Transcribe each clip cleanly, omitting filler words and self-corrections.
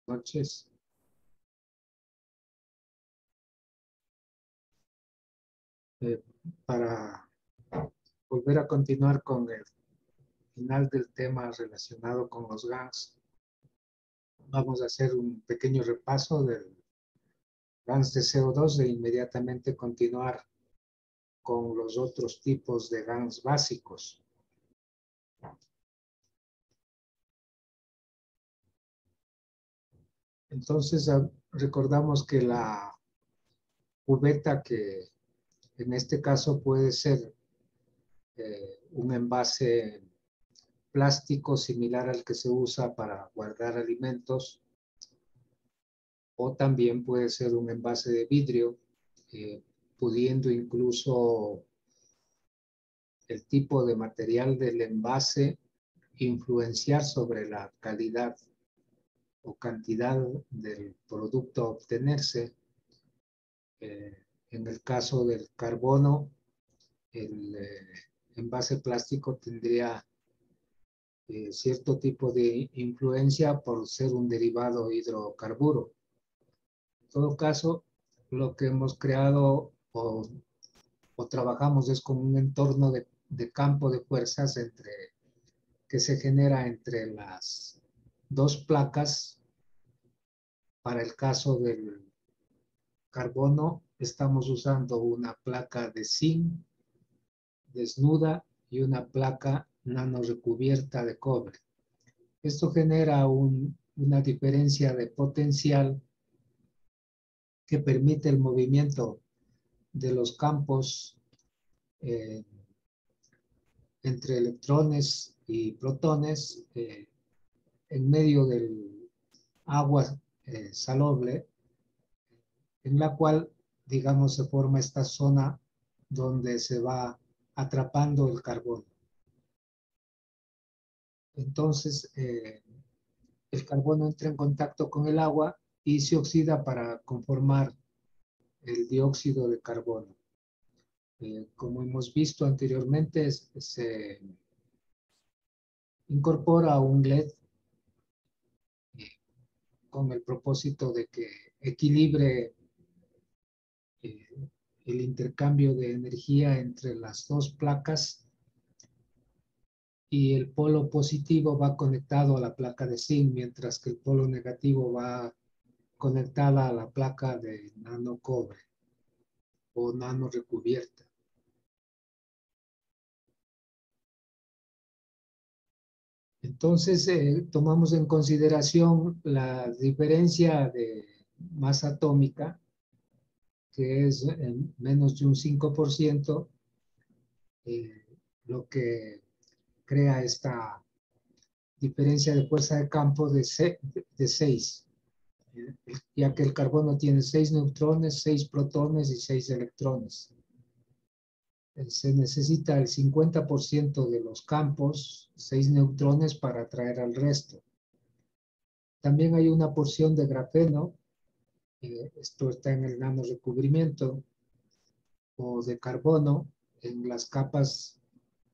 noches. Para volver a continuar con el final del tema relacionado con los GANs, vamos a hacer un pequeño repaso del GANs de CO2 e inmediatamente continuar con los otros tipos de GANs básicos. Entonces, recordamos que la cubeta, que en este caso puede ser un envase plástico similar al que se usa para guardar alimentos, o también puede ser un envase de vidrio, pudiendo incluso el tipo de material del envase influenciar sobre la calidad o cantidad del producto a obtenerse. En el caso del carbono, el envase plástico tendría cierto tipo de influencia por ser un derivado hidrocarburo. En todo caso, lo que hemos creado o trabajamos es con un entorno de campo de fuerzas que se genera entre las dos placas. Para el caso del carbono, estamos usando una placa de zinc desnuda y una placa nano recubierta de cobre. Esto genera una diferencia de potencial que permite el movimiento de los campos entre electrones y protones en medio del agua salobre, en la cual, digamos, se forma esta zona donde se va atrapando el carbono. Entonces, el carbono entra en contacto con el agua y se oxida para conformar el dióxido de carbono. Como hemos visto anteriormente, se incorpora un LED con el propósito de que equilibre el intercambio de energía entre las dos placas, y el polo positivo va conectado a la placa de zinc, mientras que el polo negativo va conectada a la placa de nano cobre o nano recubierta. Entonces, tomamos en consideración la diferencia de masa atómica, que es menos de un 5%, lo que crea esta diferencia de fuerza de campo de 6, ya que el carbono tiene 6 neutrones, 6 protones y 6 electrones. Se necesita el 50% de los campos, 6 neutrones, para atraer al resto. También hay una porción de grafeno, esto está en el nano recubrimiento, o de carbono, en las capas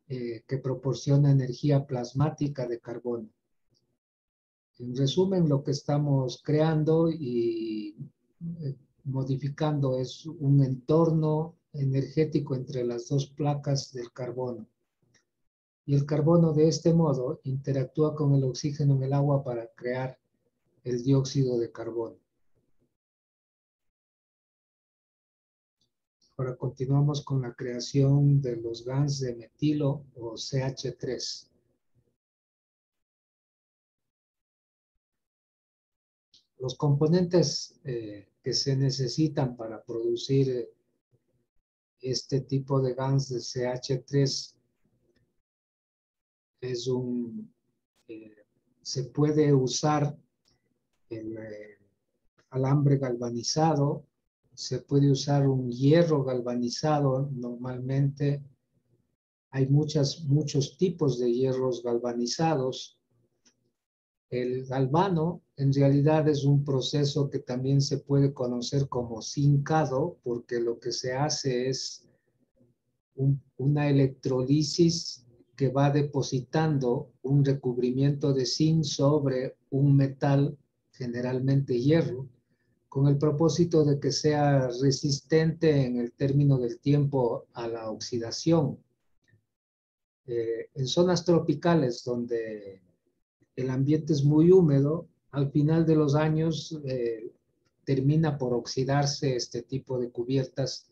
que proporciona energía plasmática de carbono. En resumen, lo que estamos creando y modificando es un entorno energético entre las dos placas del carbono. Y el carbono, de este modo, interactúa con el oxígeno en el agua para crear el dióxido de carbono. Ahora continuamos con la creación de los GANs de metilo o CH3. Los componentes que se necesitan para producir este tipo de GANs de CH3 es se puede usar el alambre galvanizado, se puede usar un hierro galvanizado. Normalmente hay muchos tipos de hierros galvanizados. El galvano en realidad es un proceso que también se puede conocer como zincado, porque lo que se hace es una electrolisis que va depositando un recubrimiento de zinc sobre un metal generalmente hierro, con el propósito de que sea resistente en el término del tiempo a la oxidación. En zonas tropicales donde el ambiente es muy húmedo, al final de los años termina por oxidarse este tipo de cubiertas,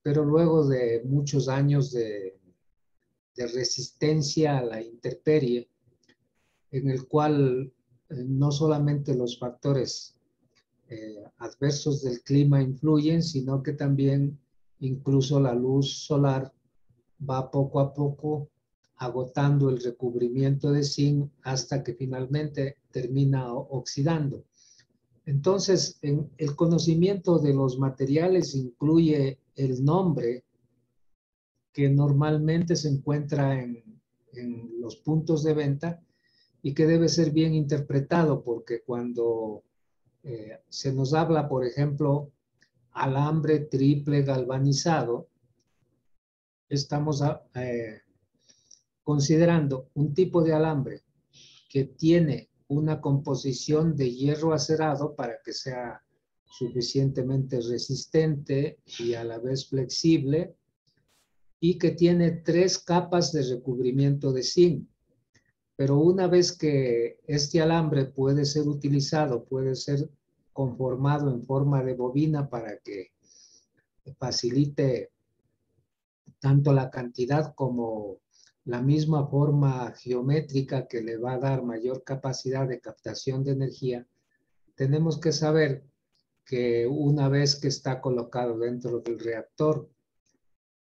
pero luego de muchos años de resistencia a la intemperie, en el cual no solamente los factores adversos del clima influyen, sino que también incluso la luz solar va poco a poco agotando el recubrimiento de zinc hasta que finalmente termina oxidando. Entonces, el conocimiento de los materiales incluye el nombre que normalmente se encuentra en los puntos de venta y que debe ser bien interpretado, porque cuando se nos habla, por ejemplo, alambre triple galvanizado, estamos considerando un tipo de alambre que tiene una composición de hierro acerado para que sea suficientemente resistente y a la vez flexible, y que tiene 3 capas de recubrimiento de zinc. Pero una vez que este alambre puede ser utilizado, puede ser conformado en forma de bobina para que facilite tanto la cantidad como la misma forma geométrica que le va a dar mayor capacidad de captación de energía, tenemos que saber que una vez que está colocado dentro del reactor,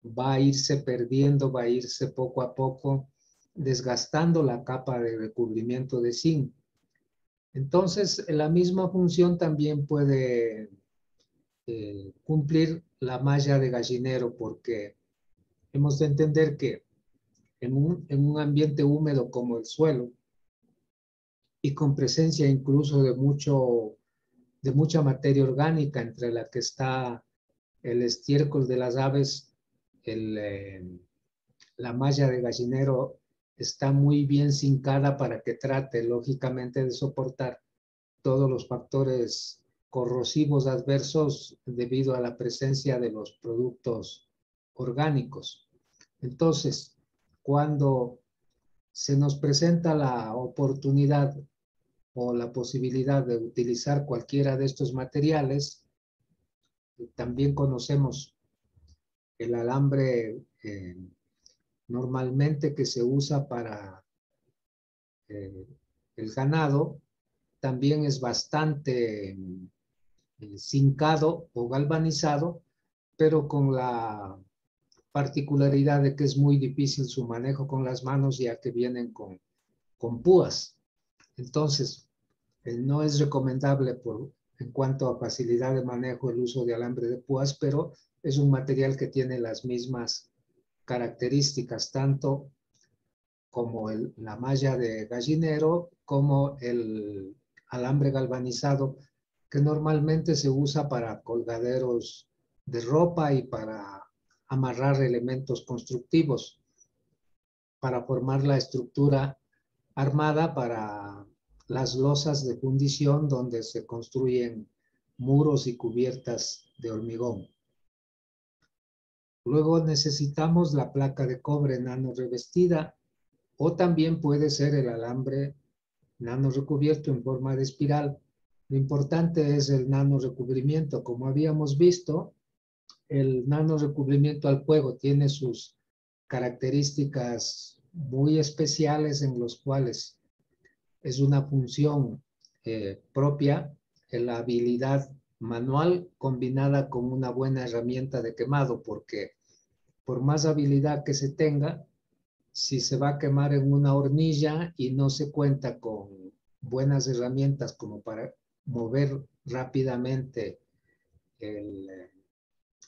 va a irse perdiendo, va a irse poco a poco desgastando la capa de recubrimiento de zinc. Entonces, la misma función también puede cumplir la malla de gallinero, porque hemos de entender que en un ambiente húmedo como el suelo y con presencia incluso de mucha materia orgánica, entre la que está el estiércol de las aves, la malla de gallinero está muy bien cincada para que trate lógicamente de soportar todos los factores corrosivos adversos debido a la presencia de los productos orgánicos. Entonces, cuando se nos presenta la oportunidad o la posibilidad de utilizar cualquiera de estos materiales, también conocemos el alambre normalmente que se usa para el ganado, también es bastante cincado o galvanizado, pero con la particularidad de que es muy difícil su manejo con las manos, ya que vienen con púas. Entonces, no es recomendable en cuanto a facilidad de manejo el uso de alambre de púas, pero es un material que tiene las mismas características, tanto como la malla de gallinero, como el alambre galvanizado, que normalmente se usa para colgaderos de ropa y para amarrar elementos constructivos, para formar la estructura armada para las losas de fundición donde se construyen muros y cubiertas de hormigón. Luego necesitamos la placa de cobre nano revestida, o también puede ser el alambre nano recubierto en forma de espiral. Lo importante es el nano recubrimiento. Como habíamos visto, el nano recubrimiento al fuego tiene sus características muy especiales, en los cuales es una función propia, la habilidad manual combinada con una buena herramienta de quemado, porque por más habilidad que se tenga, si se va a quemar en una hornilla y no se cuenta con buenas herramientas como para mover rápidamente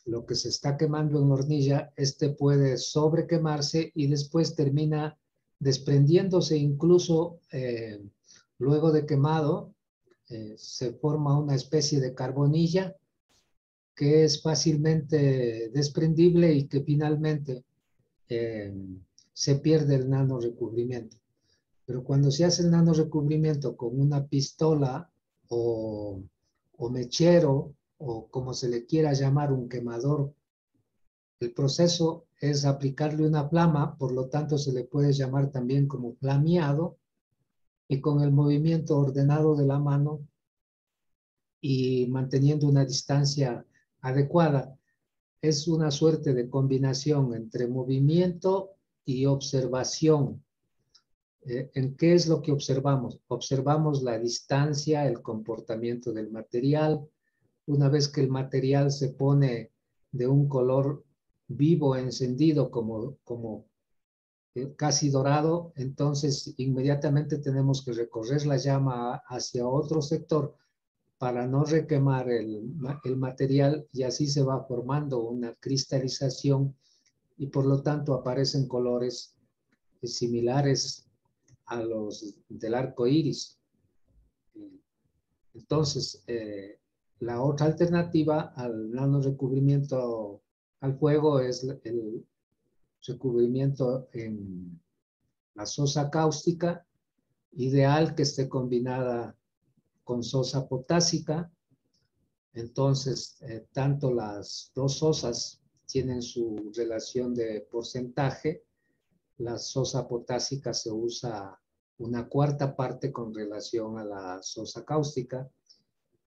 lo que se está quemando en hornilla, puede sobrequemarse y después termina desprendiéndose. Incluso luego de quemado, se forma una especie de carbonilla que es fácilmente desprendible y que finalmente se pierde el nano recubrimiento. Pero cuando se hace el nano recubrimiento con una pistola o mechero, o como se le quiera llamar, un quemador. El proceso es aplicarle una flama, por lo tanto se le puede llamar también como flameado, y con el movimiento ordenado de la mano y manteniendo una distancia adecuada. Es una suerte de combinación entre movimiento y observación. ¿En qué es lo que observamos? Observamos la distancia, el comportamiento del material. Una vez que el material se pone de un color vivo, encendido, como casi dorado, entonces inmediatamente tenemos que recorrer la llama hacia otro sector para no requemar el material, y así se va formando una cristalización y por lo tanto aparecen colores similares a los del arco iris. Entonces, la otra alternativa al nano recubrimiento al fuego es el recubrimiento en la sosa cáustica, ideal que esté combinada con sosa potásica. Entonces, tanto las dos sosas tienen su relación de porcentaje. La sosa potásica se usa una cuarta parte con relación a la sosa cáustica,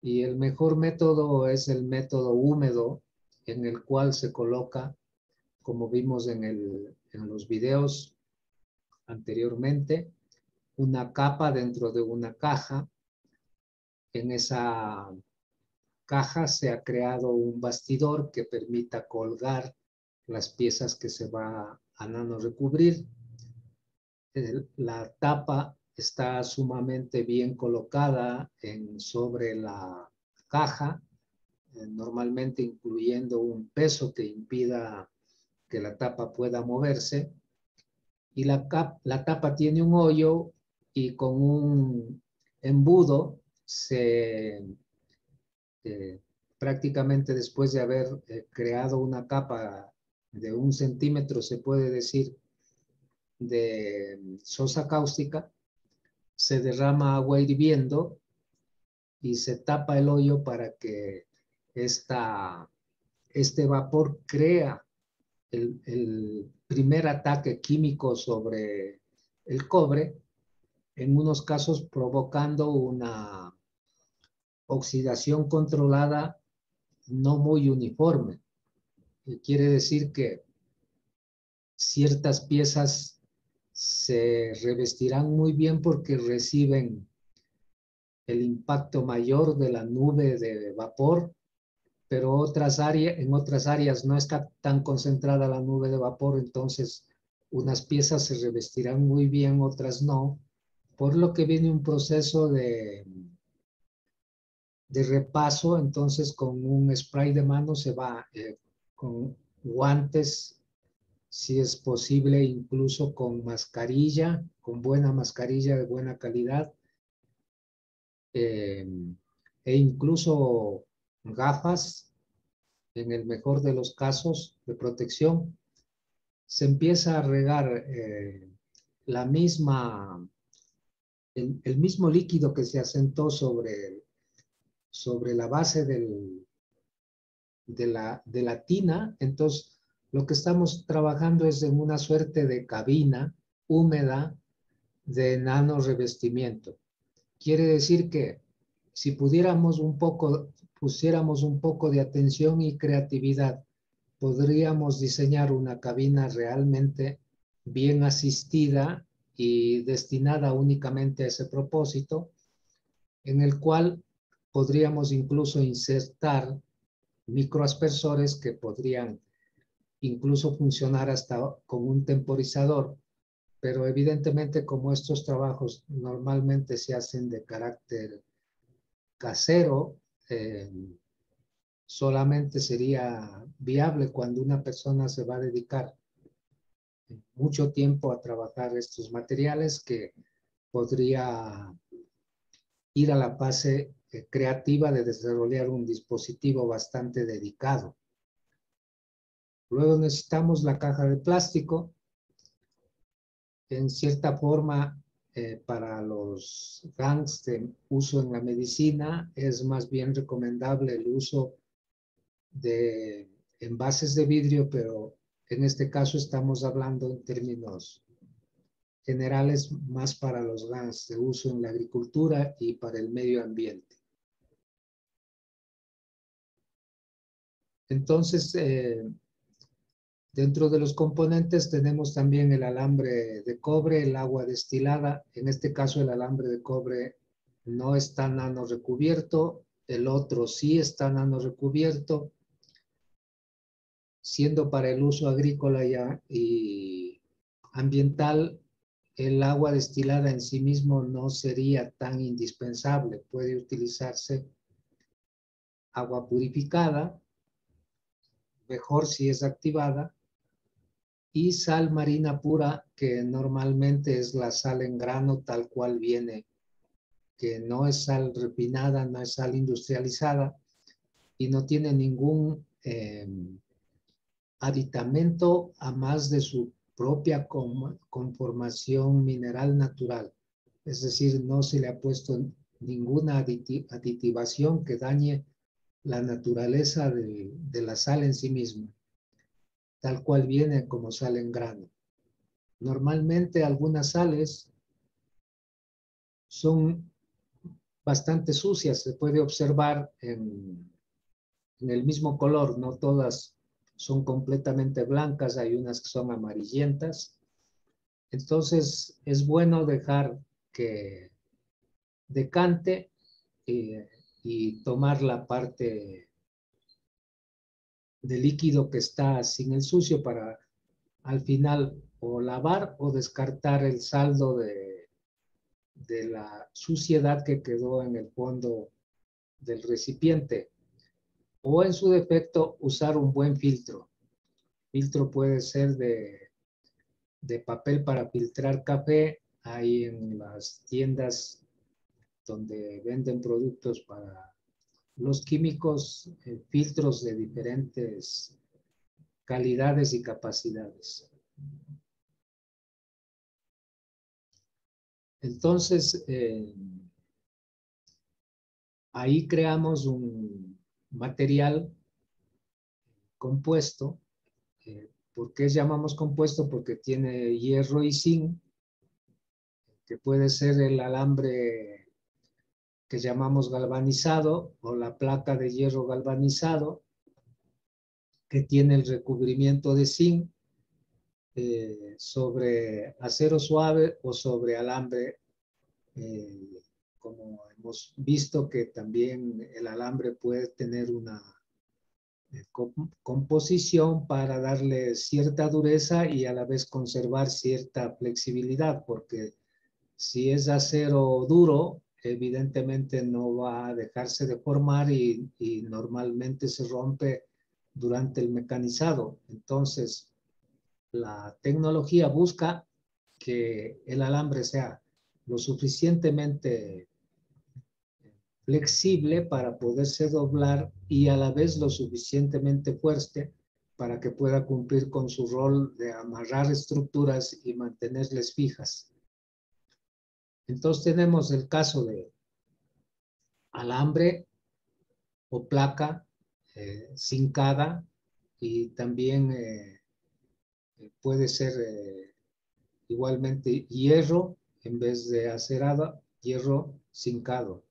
y el mejor método es el método húmedo, en el cual se coloca, como vimos en los videos anteriormente, una capa dentro de una caja. En esa caja se ha creado un bastidor que permita colgar las piezas que se va a nano recubrir. La tapa está sumamente bien colocada sobre la caja, normalmente incluyendo un peso que impida que la tapa pueda moverse. Y la tapa tiene un hoyo, y con un embudo eh, prácticamente después de haber creado una capa de 1 centímetro, se puede decir, de sosa cáustica, se derrama agua hirviendo y se tapa el hoyo para que este vapor crea el primer ataque químico sobre el cobre, en unos casos provocando una oxidación controlada no muy uniforme. Quiere decir que ciertas piezas se revestirán muy bien porque reciben el impacto mayor de la nube de vapor, pero en otras áreas no está tan concentrada la nube de vapor, entonces unas piezas se revestirán muy bien, otras no, por lo que viene un proceso de repaso. Entonces con un spray de mano se va, con guantes, si es posible, incluso con mascarilla, con buena mascarilla de buena calidad, e incluso gafas, en el mejor de los casos, de protección. Se empieza a regar el mismo líquido que se asentó sobre la base de la tina. Entonces, lo que estamos trabajando es en una suerte de cabina húmeda de nano revestimiento. Quiere decir que si pusiéramos un poco de atención y creatividad, podríamos diseñar una cabina realmente bien asistida y destinada únicamente a ese propósito, en el cual podríamos incluso insertar microaspersores que podrían incluso funcionar hasta con un temporizador, pero evidentemente, como estos trabajos normalmente se hacen de carácter casero, solamente sería viable cuando una persona se va a dedicar mucho tiempo a trabajar estos materiales, que podría ir a la fase creativa de desarrollar un dispositivo bastante dedicado. Luego necesitamos la caja de plástico. En cierta forma, para los gangs de uso en la medicina, es más bien recomendable el uso de envases de vidrio, pero en este caso estamos hablando en términos generales más para los gangs de uso en la agricultura y para el medio ambiente. Entonces, dentro de los componentes tenemos también el alambre de cobre, el agua destilada. En este caso el alambre de cobre no está nano recubierto, el otro sí está nano recubierto, siendo para el uso agrícola y ambiental, el agua destilada en sí mismo no sería tan indispensable. Puede utilizarse agua purificada, mejor si es activada, y sal marina pura, que normalmente es la sal en grano tal cual viene, que no es sal refinada, no es sal industrializada y no tiene ningún aditamento a más de su propia conformación mineral natural. Es decir, no se le ha puesto ninguna aditivación que dañe la naturaleza de la sal en sí misma, tal cual viene como sal en grano. Normalmente algunas sales son bastante sucias, se puede observar en el mismo color, no todas son completamente blancas, hay unas que son amarillentas. Entonces es bueno dejar que decante y tomar la parte de líquido que está sin el sucio para al final o lavar o descartar el saldo de la suciedad que quedó en el fondo del recipiente, o en su defecto usar un buen filtro. Filtro puede ser de papel para filtrar café. Hay en las tiendas donde venden productos para los químicos, filtros de diferentes calidades y capacidades. Entonces, ahí creamos un material compuesto. ¿Por qué llamamos compuesto? Porque tiene hierro y zinc, que puede ser el alambre que llamamos galvanizado o la placa de hierro galvanizado, que tiene el recubrimiento de zinc sobre acero suave o sobre alambre, como hemos visto que también el alambre puede tener una composición para darle cierta dureza y a la vez conservar cierta flexibilidad, porque si es acero duro, evidentemente no va a dejarse de formar y normalmente se rompe durante el mecanizado. Entonces, la tecnología busca que el alambre sea lo suficientemente flexible para poderse doblar y a la vez lo suficientemente fuerte para que pueda cumplir con su rol de amarrar estructuras y mantenerles fijas. Entonces tenemos el caso de alambre o placa zincada y también puede ser igualmente hierro en vez de acerado, hierro zincado.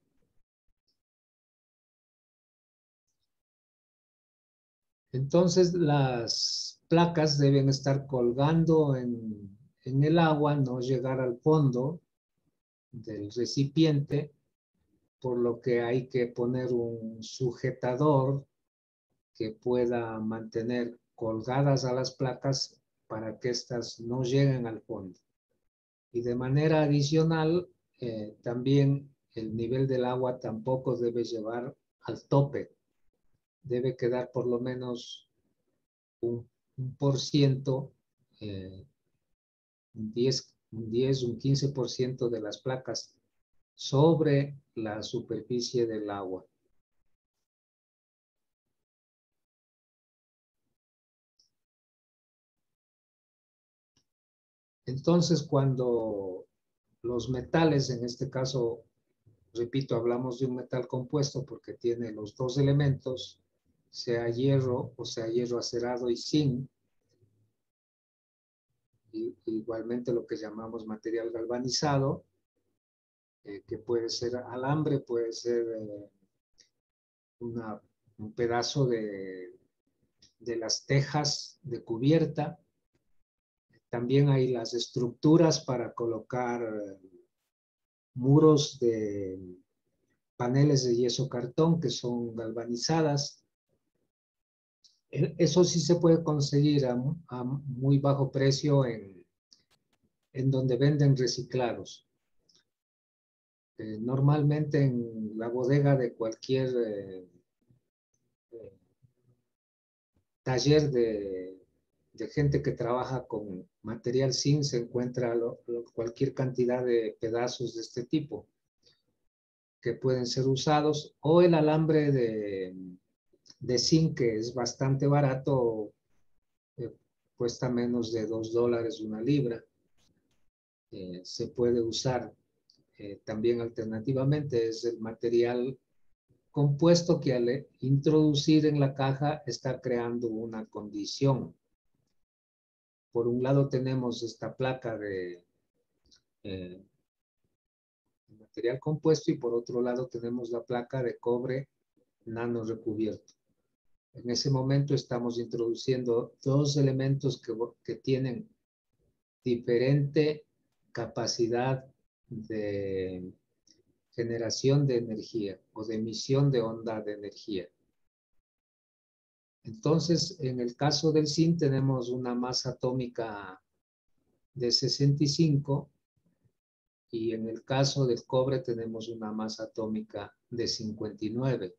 Entonces las placas deben estar colgando en el agua, no llegar al fondo del recipiente, por lo que hay que poner un sujetador que pueda mantener colgadas a las placas para que éstas no lleguen al fondo. Y de manera adicional, también el nivel del agua tampoco debe llevar al tope. Debe quedar por lo menos un por ciento, un 10, un 15% de las placas sobre la superficie del agua. Entonces, cuando los metales, en este caso, repito, hablamos de un metal compuesto porque tiene los dos elementos, sea hierro o sea hierro acerado y zinc, y igualmente lo que llamamos material galvanizado, que puede ser alambre, puede ser un pedazo de las tejas de cubierta. También hay las estructuras para colocar muros de paneles de yeso cartón que son galvanizadas. Eso sí se puede conseguir a muy bajo precio en donde venden reciclados. Normalmente en la bodega de cualquier taller de gente que trabaja con material zinc se encuentra cualquier cantidad de pedazos de este tipo que pueden ser usados, o el alambre de zinc, que es bastante barato, eh, cuesta menos de $2 una libra. Se puede usar también alternativamente. Es el material compuesto que al introducir en la caja está creando una condición. Por un lado tenemos esta placa de material compuesto y por otro lado tenemos la placa de cobre nano recubierto. En ese momento estamos introduciendo dos elementos que tienen diferente capacidad de generación de energía o de emisión de onda de energía. Entonces, en el caso del zinc tenemos una masa atómica de 65 y en el caso del cobre tenemos una masa atómica de 59.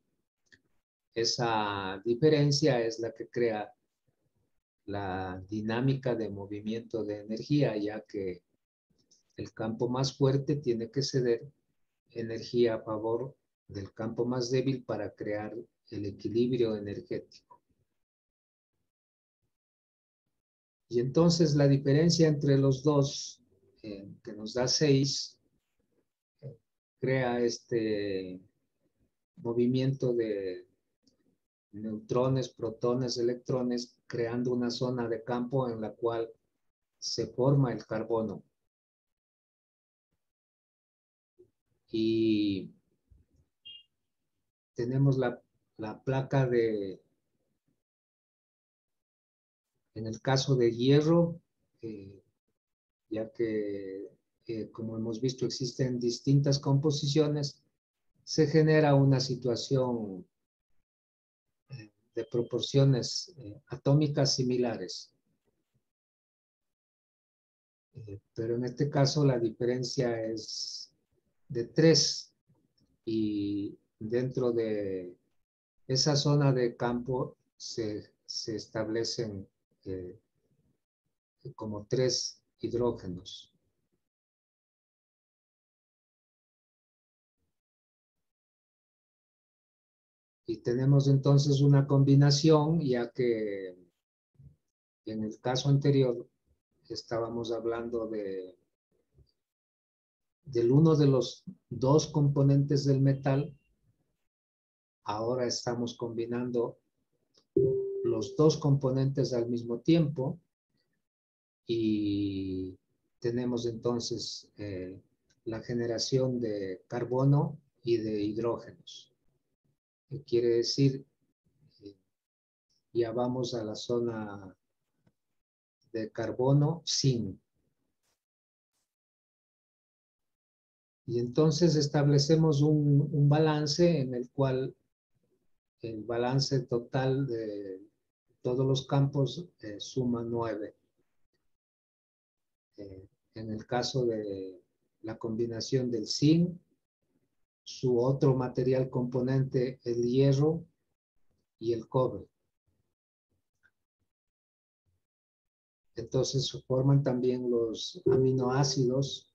Esa diferencia es la que crea la dinámica de movimiento de energía, ya que el campo más fuerte tiene que ceder energía a favor del campo más débil para crear el equilibrio energético. Y entonces la diferencia entre los dos, que nos da 6, crea este movimiento de neutrones, protones, electrones, creando una zona de campo en la cual se forma el carbono. Y tenemos la placa en el caso de hierro, ya que, como hemos visto, existen distintas composiciones, se genera una situación de proporciones atómicas similares. Pero en este caso la diferencia es de 3 y dentro de esa zona de campo se establecen como 3 hidrógenos. Y tenemos entonces una combinación, ya que en el caso anterior estábamos hablando del uno de los dos componentes del metal. Ahora estamos combinando los dos componentes al mismo tiempo y tenemos entonces la generación de carbono y de hidrógenos. Quiere decir, ya vamos a la zona de carbono sin. Y entonces establecemos un balance en el cual el balance total de todos los campos suma 9. En el caso de la combinación del zinc, su otro material componente, el hierro y el cobre. Entonces se forman también los aminoácidos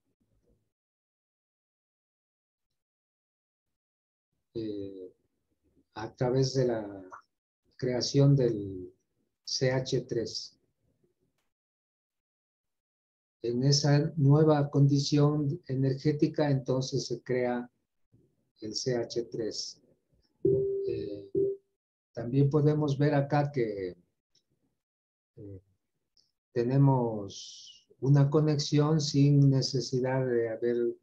a través de la creación del CH3. En esa nueva condición energética, entonces se crea el CH3. Eh, También podemos ver acá que eh, tenemos una conexión sin necesidad de haber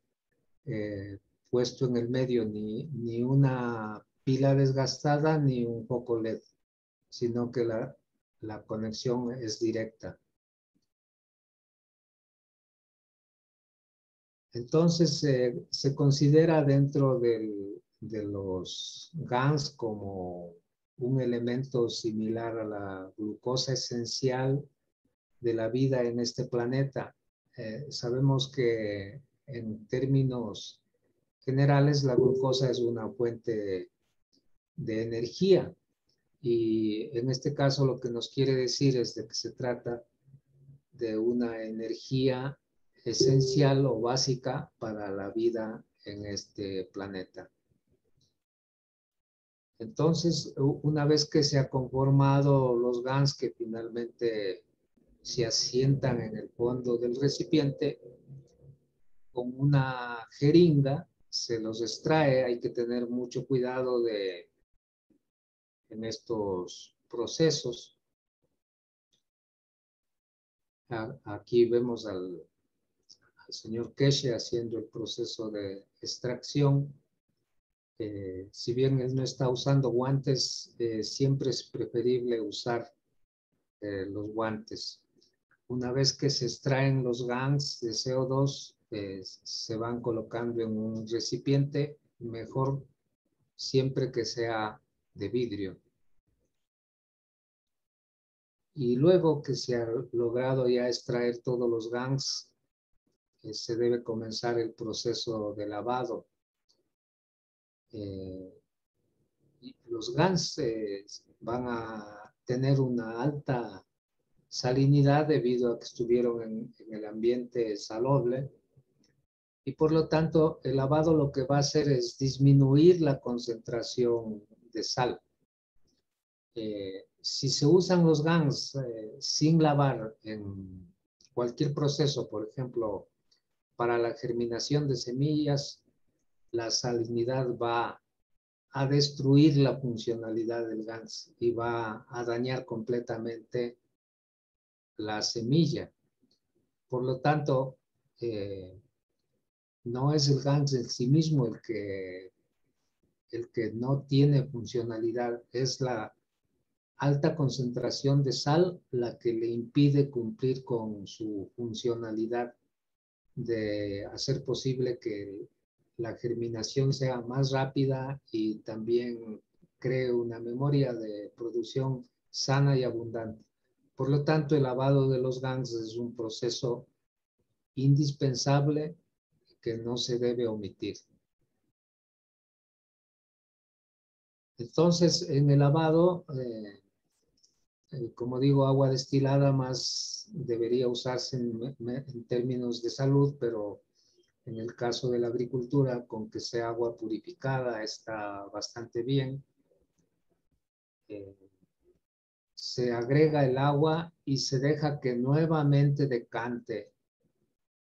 eh, puesto en el medio ni una pila desgastada ni un foco LED, sino que la conexión es directa. Entonces se considera dentro de los GANs como un elemento similar a la glucosa esencial de la vida en este planeta. Sabemos que en términos generales la glucosa es una fuente de energía y en este caso lo que nos quiere decir es de que se trata de una energía esencial o básica para la vida en este planeta. Entonces, una vez que se han conformado los GANs que finalmente se asientan en el fondo del recipiente, con una jeringa se los extrae. Hay que tener mucho cuidado en estos procesos. Aquí vemos al señor Keshe haciendo el proceso de extracción. Si bien él no está usando guantes, siempre es preferible usar los guantes. Una vez que se extraen los GANs de CO2, se van colocando en un recipiente, mejor siempre que sea de vidrio. Y luego que se ha logrado ya extraer todos los GANs, se debe comenzar el proceso de lavado. Los GANs van a tener una alta salinidad debido a que estuvieron en el ambiente salobre y por lo tanto el lavado lo que va a hacer es disminuir la concentración de sal. Si se usan los GANs sin lavar en cualquier proceso, por ejemplo, para la germinación de semillas, la salinidad va a destruir la funcionalidad del GANs y va a dañar completamente la semilla. Por lo tanto, no es el GANs en sí mismo el que no tiene funcionalidad, es la alta concentración de sal la que le impide cumplir con su funcionalidad de hacer posible que la germinación sea más rápida y también cree una memoria de producción sana y abundante. Por lo tanto, el lavado de los GANs es un proceso indispensable que no se debe omitir. Entonces, en el lavado, como digo, agua destilada más debería usarse en términos de salud, pero en el caso de la agricultura, con que sea agua purificada está bastante bien. Se agrega el agua y se deja que nuevamente decante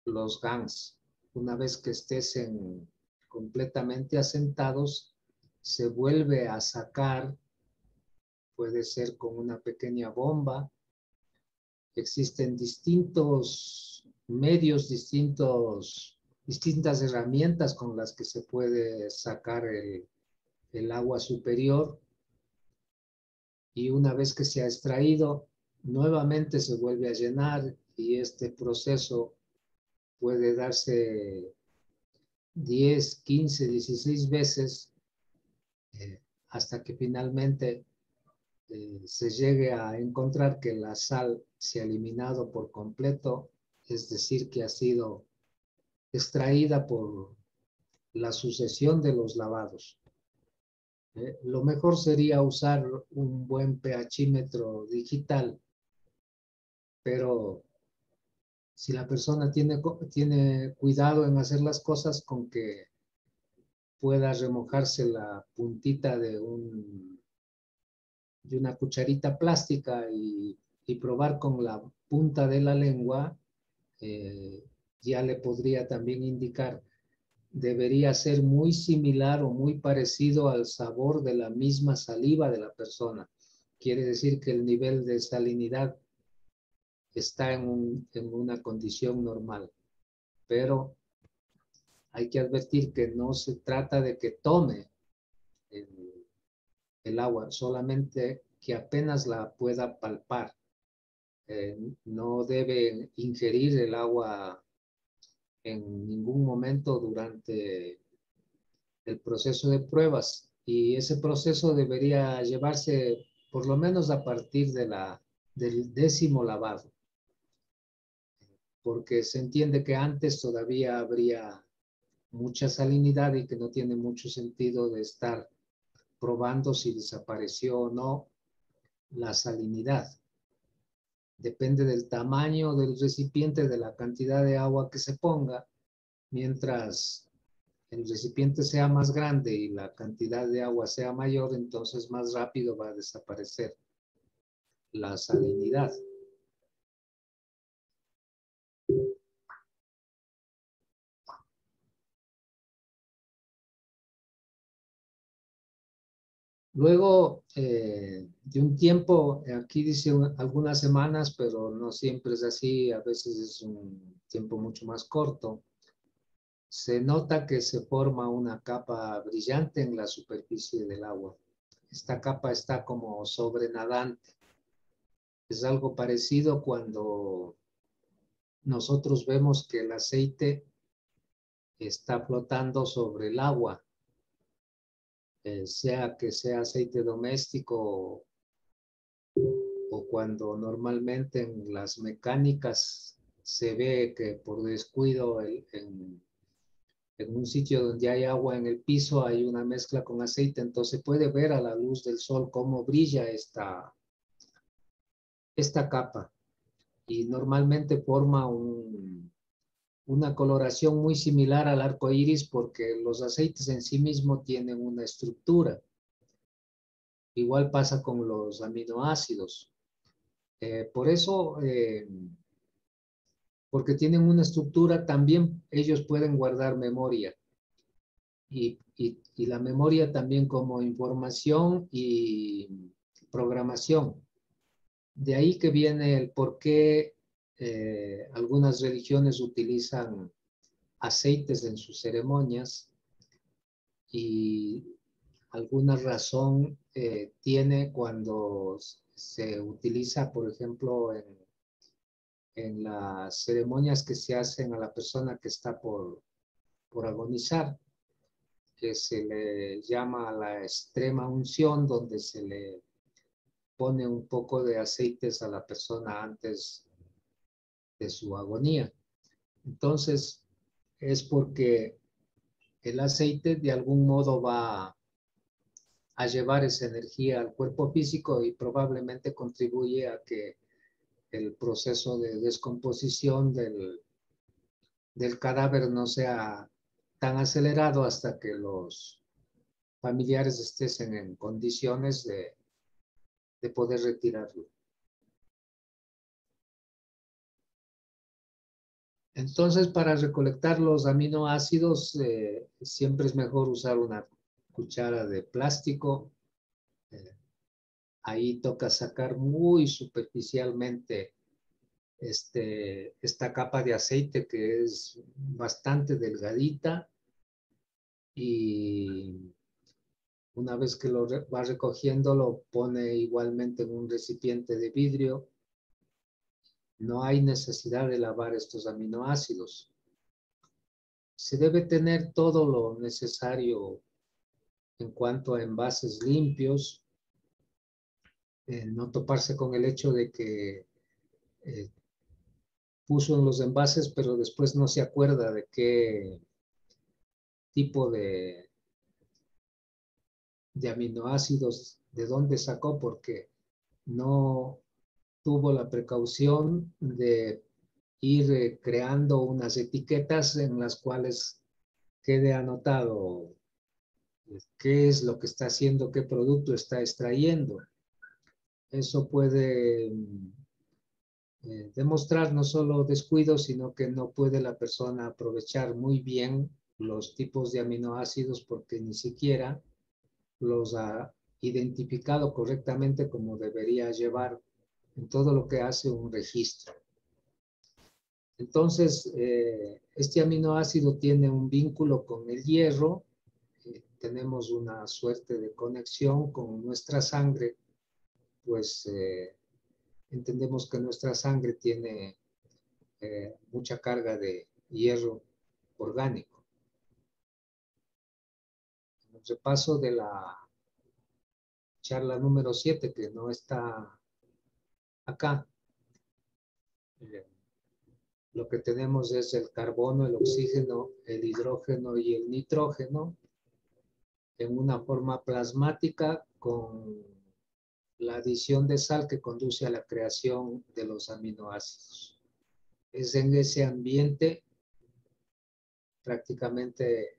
los GANs. Una vez que estén completamente asentados, se vuelve a sacar, puede ser con una pequeña bomba. Existen distintos medios, distintas herramientas con las que se puede sacar el agua superior y una vez que se ha extraído, nuevamente se vuelve a llenar y este proceso puede darse 10, 15, 16 veces hasta que finalmente se llegue a encontrar que la sal se ha eliminado por completo, es decir, que ha sido extraída por la sucesión de los lavados. Lo mejor sería usar un buen pHímetro digital, pero si la persona tiene cuidado en hacer las cosas, con que pueda remojarse la puntita de una cucharita plástica y probar con la punta de la lengua, ya le podría también indicar, debería ser muy similar o muy parecido al sabor de la misma saliva de la persona. Quiere decir que el nivel de salinidad está en una condición normal, pero hay que advertir que no se trata de que tome el agua, solamente que apenas la pueda palpar. No debe ingerir el agua en ningún momento durante el proceso de pruebas, y ese proceso debería llevarse por lo menos a partir del 10º lavado, porque se entiende que antes todavía habría mucha salinidad y que no tiene mucho sentido de estar probando si desapareció o no la salinidad. Depende del tamaño del recipiente, de la cantidad de agua que se ponga. Mientras el recipiente sea más grande y la cantidad de agua sea mayor, entonces más rápido va a desaparecer la salinidad. Luego de un tiempo, aquí dice algunas semanas, pero no siempre es así, a veces es un tiempo mucho más corto, se nota que se forma una capa brillante en la superficie del agua. Esta capa está como sobrenadante. Es algo parecido cuando nosotros vemos que el aceite está flotando sobre el agua, sea que sea aceite doméstico o cuando normalmente en las mecánicas se ve que por descuido en un sitio donde hay agua en el piso hay una mezcla con aceite, entonces puede ver a la luz del sol cómo brilla esta capa, y normalmente forma una coloración muy similar al arco iris porque los aceites en sí mismos tienen una estructura. Igual pasa con los aminoácidos. Por eso, porque tienen una estructura, también ellos pueden guardar memoria. Y la memoria también como información y programación. De ahí que viene el por qué algunas religiones utilizan aceites en sus ceremonias, y alguna razón tiene cuando se utiliza, por ejemplo, en las ceremonias que se hacen a la persona que está por agonizar, que se le llama la extrema unción, donde se le pone un poco de aceites a la persona antes de su agonía. Entonces, es porque el aceite de algún modo va a llevar esa energía al cuerpo físico y probablemente contribuye a que el proceso de descomposición del cadáver no sea tan acelerado hasta que los familiares estén en condiciones de poder retirarlo. Entonces, para recolectar los aminoácidos, siempre es mejor usar una cuchara de plástico. Ahí toca sacar muy superficialmente esta capa de aceite que es bastante delgadita, y una vez que lo va recogiendo lo pone igualmente en un recipiente de vidrio. No hay necesidad de lavar estos aminoácidos. Se debe tener todo lo necesario en cuanto a envases limpios, no toparse con el hecho de que puso en los envases, pero después no se acuerda de qué tipo de aminoácidos, de dónde sacó, porque no tuvo la precaución de ir creando unas etiquetas en las cuales quede anotado qué es lo que está haciendo, qué producto está extrayendo. Eso puede demostrar no solo descuido, sino que no puede la persona aprovechar muy bien los tipos de aminoácidos porque ni siquiera los ha identificado correctamente como debería llevar en todo lo que hace un registro. Entonces, este aminoácido tiene un vínculo con el hierro, tenemos una suerte de conexión con nuestra sangre, pues entendemos que nuestra sangre tiene mucha carga de hierro orgánico. En el repaso de la charla número 7, que no está acá, lo que tenemos es el carbono, el oxígeno, el hidrógeno y el nitrógeno en una forma plasmática con la adición de sal que conduce a la creación de los aminoácidos. Es en ese ambiente, prácticamente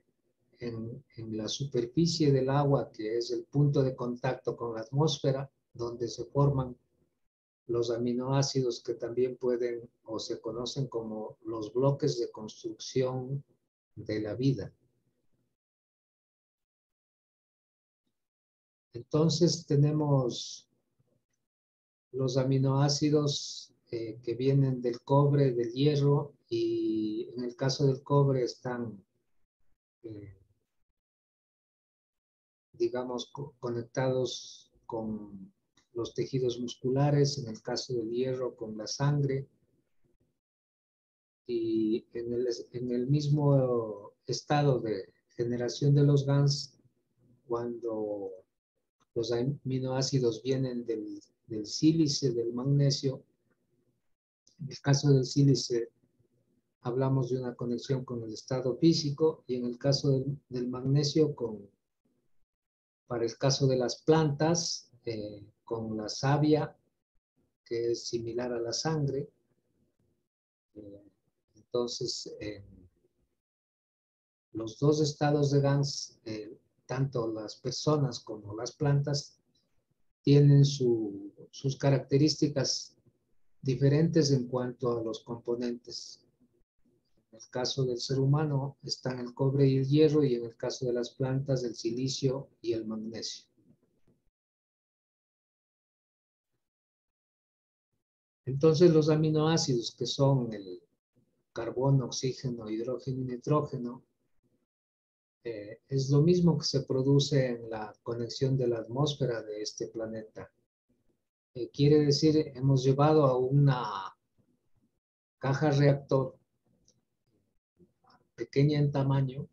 en la superficie del agua, que es el punto de contacto con la atmósfera, donde se forman los aminoácidos que también pueden o se conocen como los bloques de construcción de la vida. Entonces tenemos los aminoácidos que vienen del cobre, del hierro, y en el caso del cobre están, digamos, conectados con los tejidos musculares, en el caso del hierro con la sangre, y en el mismo estado de generación de los GANs, cuando los aminoácidos vienen del sílice, del magnesio. En el caso del sílice hablamos de una conexión con el estado físico, y en el caso del magnesio, para el caso de las plantas, con la savia, que es similar a la sangre. Entonces, los dos estados de GANs, tanto las personas como las plantas, tienen sus características diferentes en cuanto a los componentes. En el caso del ser humano están el cobre y el hierro, y en el caso de las plantas el silicio y el magnesio. Entonces los aminoácidos, que son el carbono, oxígeno, hidrógeno y nitrógeno, es lo mismo que se produce en la conexión de la atmósfera de este planeta. Quiere decir, hemos llevado a una caja reactor pequeña en tamaño,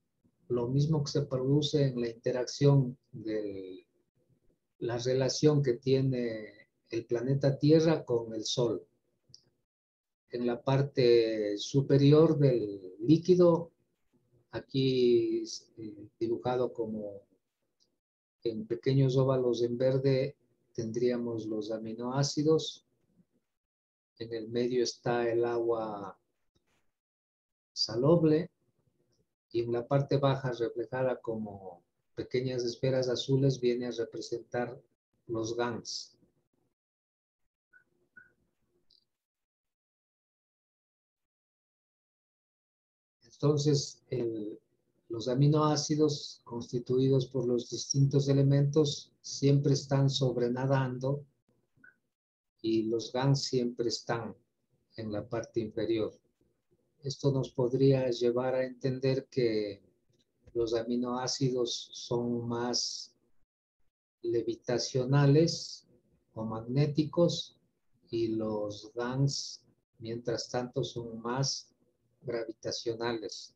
lo mismo que se produce en la interacción de la relación que tiene el planeta Tierra con el Sol. En la parte superior del líquido, aquí dibujado como en pequeños óvalos en verde, tendríamos los aminoácidos. En el medio está el agua salobre, y en la parte baja, reflejada como pequeñas esferas azules, viene a representar los GANs. Entonces, los aminoácidos constituidos por los distintos elementos siempre están sobrenadando, y los GANs siempre están en la parte inferior. Esto nos podría llevar a entender que los aminoácidos son más levitacionales o magnéticos, y los GANs, mientras tanto, son más gravitacionales.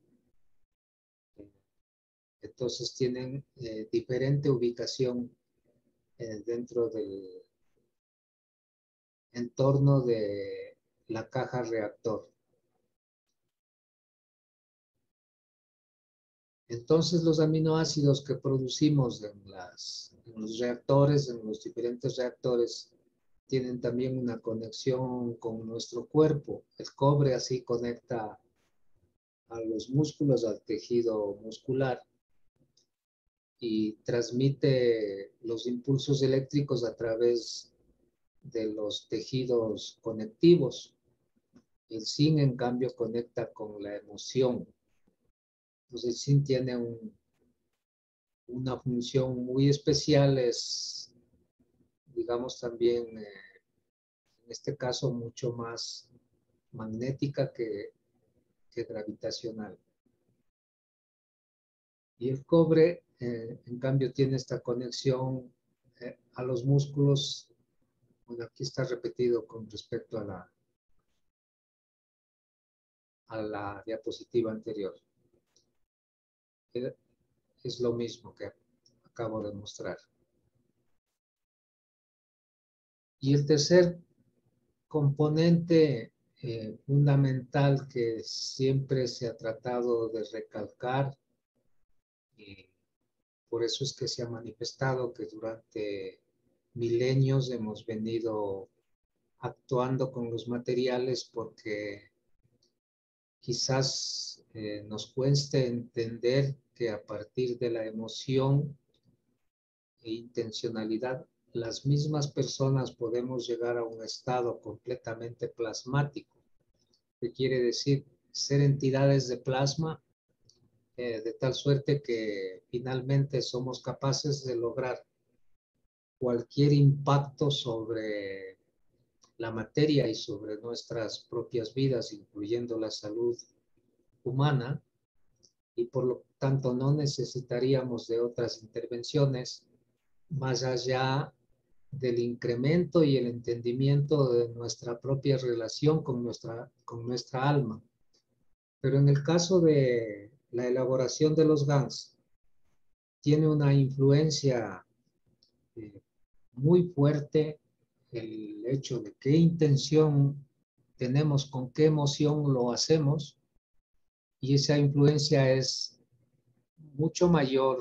Entonces tienen diferente ubicación dentro del entorno de la caja reactor. Entonces los aminoácidos que producimos en los reactores, en los diferentes reactores, tienen también una conexión con nuestro cuerpo. El cobre así conecta a los músculos, al tejido muscular, y transmite los impulsos eléctricos a través de los tejidos conectivos. El zinc, en cambio, conecta con la emoción. Entonces, el zinc tiene una función muy especial, es, digamos, también, en este caso, mucho más magnética que gravitacional. Y el cobre, en cambio, tiene esta conexión a los músculos. Bueno, aquí está repetido con respecto a la diapositiva anterior. Es lo mismo que acabo de mostrar. Y el tercer componente fundamental que siempre se ha tratado de recalcar, y por eso es que se ha manifestado que durante milenios hemos venido actuando con los materiales porque quizás nos cueste entender que a partir de la emoción e intencionalidad, las mismas personas podemos llegar a un estado completamente plasmático, que quiere decir ser entidades de plasma, de tal suerte que finalmente somos capaces de lograr cualquier impacto sobre la materia y sobre nuestras propias vidas, incluyendo la salud humana, y por lo tanto no necesitaríamos de otras intervenciones más allá del incremento y el entendimiento de nuestra propia relación con nuestra alma. Pero en el caso de la elaboración de los GANs, tiene una influencia eh, muy fuerte el hecho de qué intención tenemos, con qué emoción lo hacemos, y esa influencia es mucho mayor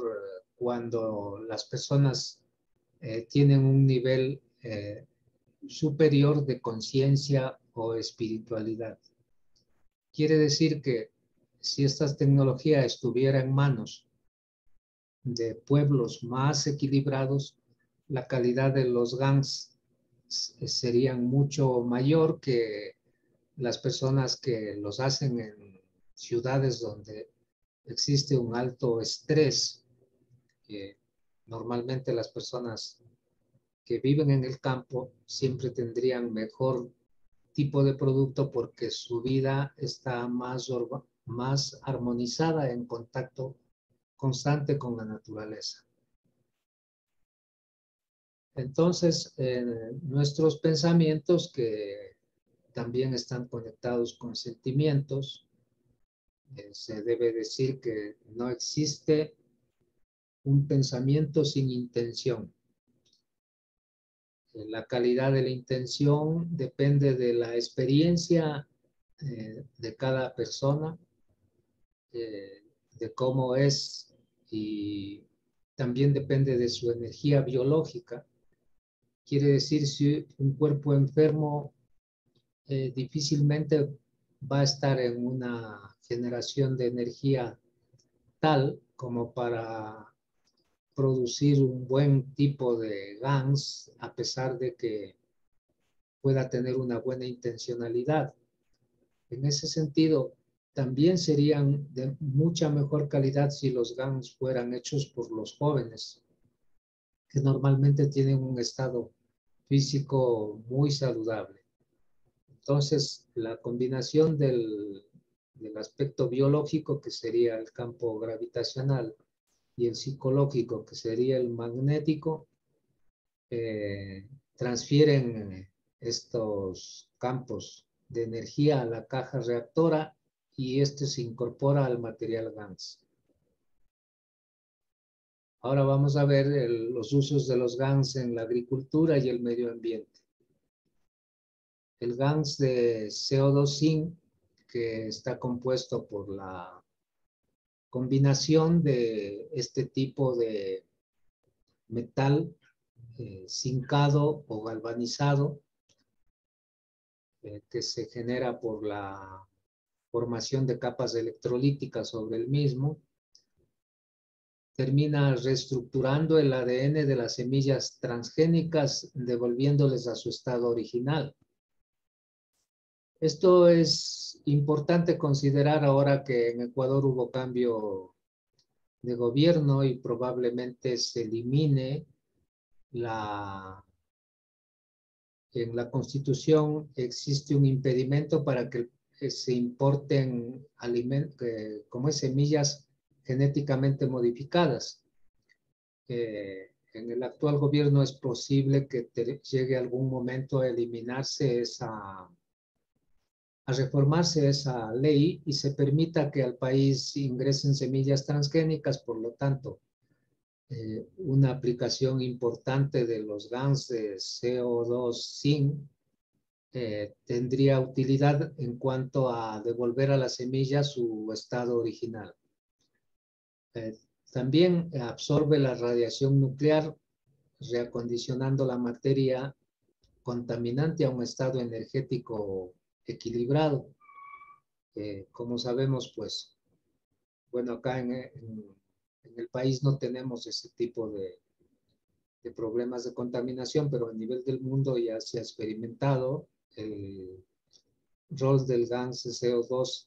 cuando las personas tienen un nivel superior de conciencia o espiritualidad. Quiere decir que si esta tecnología estuviera en manos de pueblos más equilibrados, la calidad de los GANs serían mucho mayor que las personas que los hacen en ciudades donde existe un alto estrés. Normalmente las personas que viven en el campo siempre tendrían mejor tipo de producto porque su vida está más armonizada, en contacto constante con la naturaleza. Entonces, nuestros pensamientos, que también están conectados con sentimientos, se debe decir que no existe un pensamiento sin intención. La calidad de la intención depende de la experiencia de cada persona, de cómo es, y también depende de su energía biológica. Quiere decir, si un cuerpo enfermo difícilmente va a estar en una generación de energía tal como para producir un buen tipo de GANs, a pesar de que pueda tener una buena intencionalidad. En ese sentido, también serían de mucha mejor calidad si los GANs fueran hechos por los jóvenes, que normalmente tienen un estado físico muy saludable. Entonces, la combinación del aspecto biológico, que sería el campo gravitacional, y el psicológico, que sería el magnético, transfieren estos campos de energía a la caja reactora y este se incorpora al material GANS. Ahora vamos a ver los usos de los GANs en la agricultura y el medio ambiente. El GANs de CO2 zinc, que está compuesto por la combinación de este tipo de metal zincado o galvanizado, que se genera por la formación de capas electrolíticas sobre el mismo, termina reestructurando el ADN de las semillas transgénicas, devolviéndoles a su estado original. Esto es importante considerar ahora que en Ecuador hubo cambio de gobierno y probablemente se elimine en la Constitución existe un impedimento para que se importen alimentos, como es semillas genéticamente modificadas. En el actual gobierno es posible que llegue algún momento a eliminarse a reformarse esa ley y se permita que al país ingresen semillas transgénicas, por lo tanto, una aplicación importante de los GANs de CO2 sin tendría utilidad en cuanto a devolver a la semilla su estado original. Eh, También absorbe la radiación nuclear, reacondicionando la materia contaminante a un estado energético equilibrado. Como sabemos, pues, bueno, acá en el país no tenemos ese tipo de problemas de contaminación, pero a nivel del mundo ya se ha experimentado el rol del gas CO2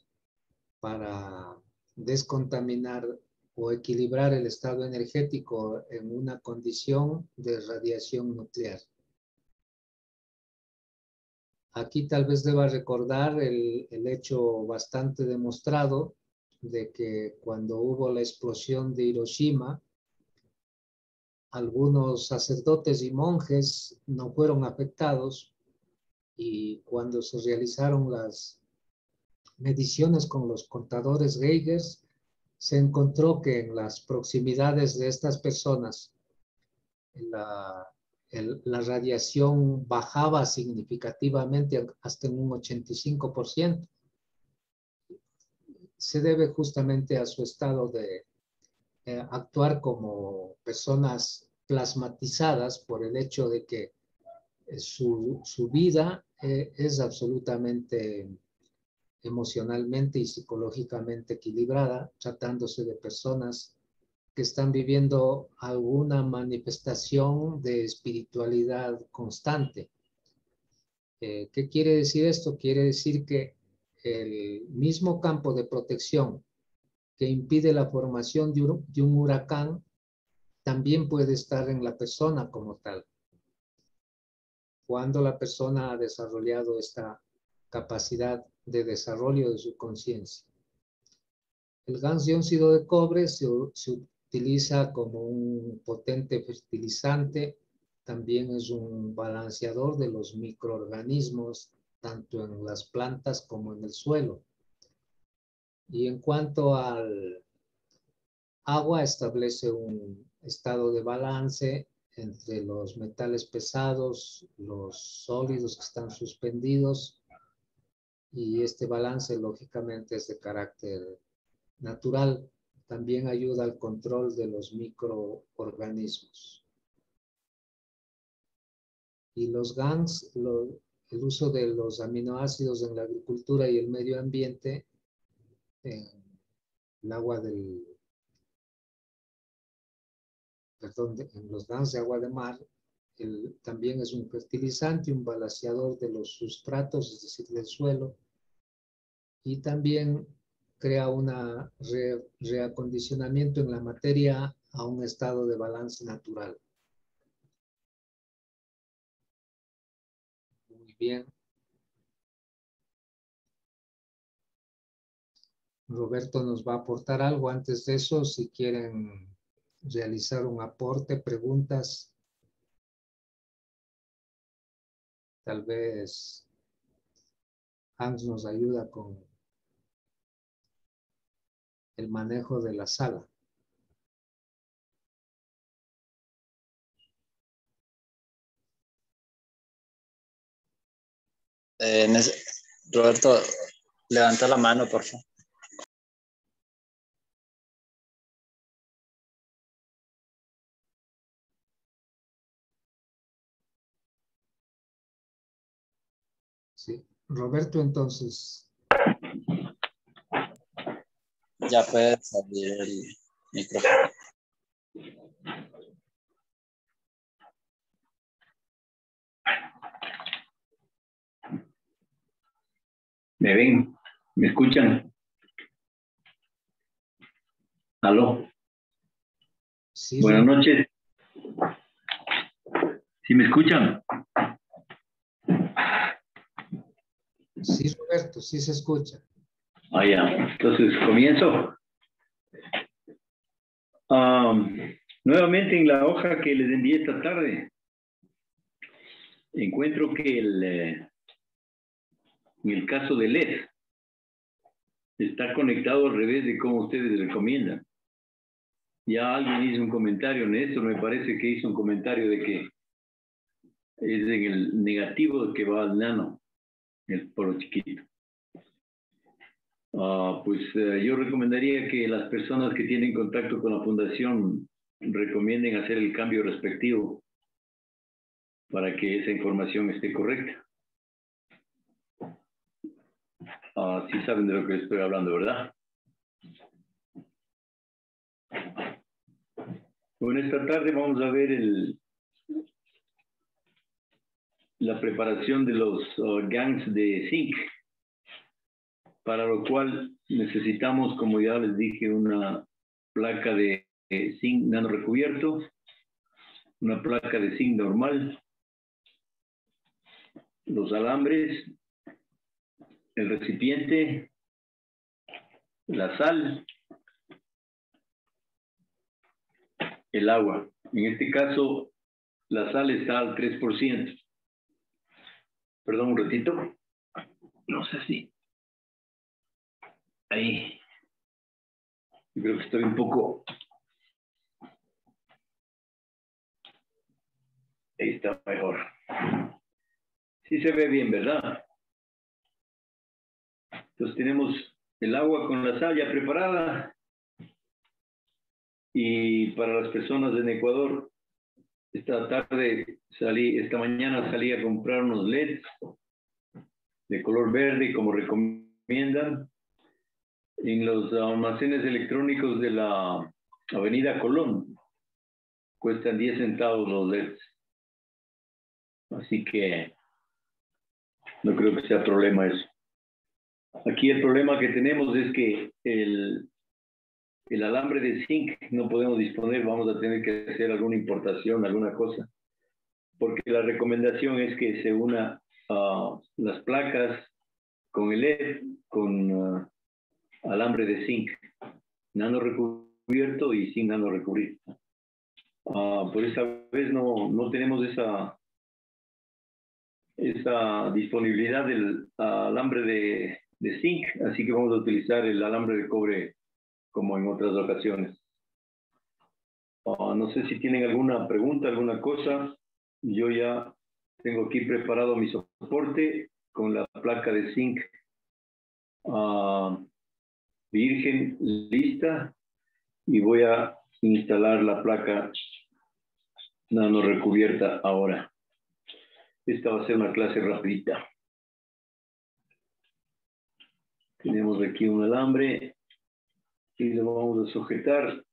para descontaminar o equilibrar el estado energético en una condición de radiación nuclear. Aquí tal vez deba recordar el hecho bastante demostrado de que cuando hubo la explosión de Hiroshima, algunos sacerdotes y monjes no fueron afectados y cuando se realizaron las mediciones con los contadores Geiger, se encontró que en las proximidades de estas personas la, la radiación bajaba significativamente hasta en un 85%. Se debe justamente a su estado de actuar como personas plasmatizadas por el hecho de que su vida es absolutamente emocionalmente y psicológicamente equilibrada, tratándose de personas que están viviendo alguna manifestación de espiritualidad constante. ¿Qué quiere decir esto? Quiere decir que el mismo campo de protección que impide la formación de un huracán también puede estar en la persona como tal, cuando la persona ha desarrollado esta capacidad de desarrollo de su conciencia. El gas dióxido de cobre se utiliza como un potente fertilizante, también es un balanceador de los microorganismos, tanto en las plantas como en el suelo. Y en cuanto al agua, establece un estado de balance entre los metales pesados, los sólidos que están suspendidos, y este balance lógicamente es de carácter natural. También ayuda al control de los microorganismos. Y los GANs, el uso de los aminoácidos en la agricultura y el medio ambiente, en el agua del, perdón, en los GANs de agua de mar, también es un fertilizante, un balanceador de los sustratos, es decir, del suelo, y también crea un reacondicionamiento en la materia a un estado de balance natural. Muy bien. Roberto nos va a aportar algo. Antes de eso, si quieren realizar un aporte, preguntas, tal vez Hans nos ayuda con el manejo de la sala. Roberto, levanta la mano, por favor. Sí. Roberto, entonces. Ya puedes abrir el micrófono. ¿Me ven? ¿Me escuchan? ¿Aló? Sí, Buenas noches. ¿Sí me escuchan? Sí, Roberto, sí se escucha. Ah, ya. Entonces, comienzo. Nuevamente en la hoja que les envié esta tarde, encuentro que en el caso de LED está conectado al revés de como ustedes recomiendan. Ya alguien hizo un comentario, Néstor me parece que hizo un comentario de que es en el negativo que va al nano, el poro chiquito. Yo recomendaría que las personas que tienen contacto con la fundación recomienden hacer el cambio respectivo para que esa información esté correcta. Sí saben de lo que estoy hablando, ¿verdad? Bueno, esta tarde vamos a ver la preparación de los gangs de zinc, para lo cual necesitamos, como ya les dije, una placa de zinc nano recubierto, una placa de zinc normal, los alambres, el recipiente, la sal, el agua. En este caso, la sal está al 3%. Perdón un ratito. No sé si. Ahí. Yo creo que estoy un poco. Ahí está mejor. Sí se ve bien, ¿verdad? Entonces tenemos el agua con la sal ya preparada. Y para las personas en Ecuador, esta mañana salí a comprar unos LEDs de color verde, como recomiendan, en los almacenes electrónicos de la Avenida Colón. Cuestan 10 centavos los LEDs. Así que no creo que sea problema eso. Aquí el problema que tenemos es que el alambre de zinc no podemos disponer, vamos a tener que hacer alguna importación, alguna cosa, porque la recomendación es que se una las placas con el LED, con alambre de zinc, nano recubierto y sin nano recubrir. Por esa vez no tenemos esa disponibilidad del alambre de zinc, así que vamos a utilizar el alambre de cobre como en otras ocasiones. No sé si tienen alguna pregunta, alguna cosa. Yo ya tengo aquí preparado mi soporte con la placa de zinc virgen lista y voy a instalar la placa nano recubierta ahora. Esta va a ser una clase rapidita. Tenemos aquí un alambre y lo vamos a sujetar.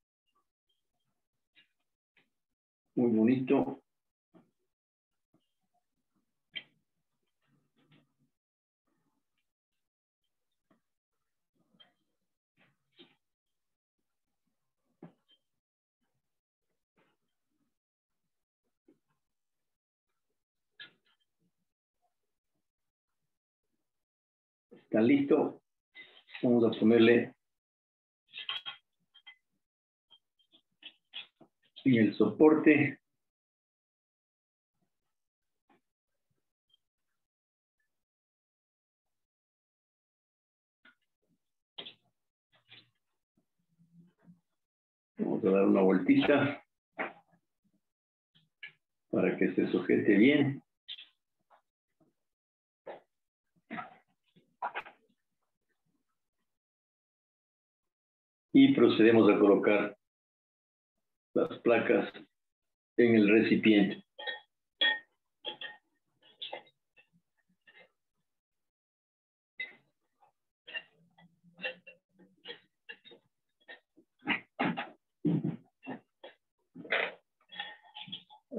Muy bonito. ¿Está listo? Vamos a ponerle en el soporte. Vamos a dar una vueltita para que se sujete bien. Y procedemos a colocar las placas en el recipiente.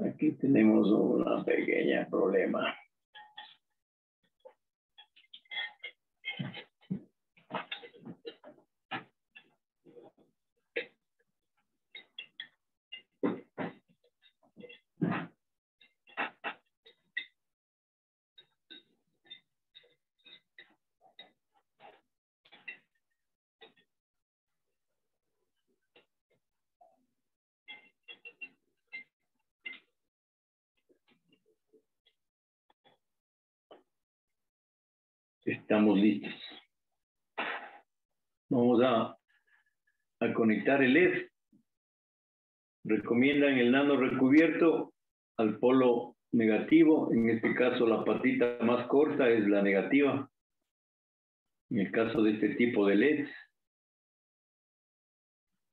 Aquí tenemos un pequeño problema. Estamos listos. Vamos a conectar el LED. Recomiendan el nano recubierto al polo negativo. En este caso, la patita más corta es la negativa. En el caso de este tipo de LEDs.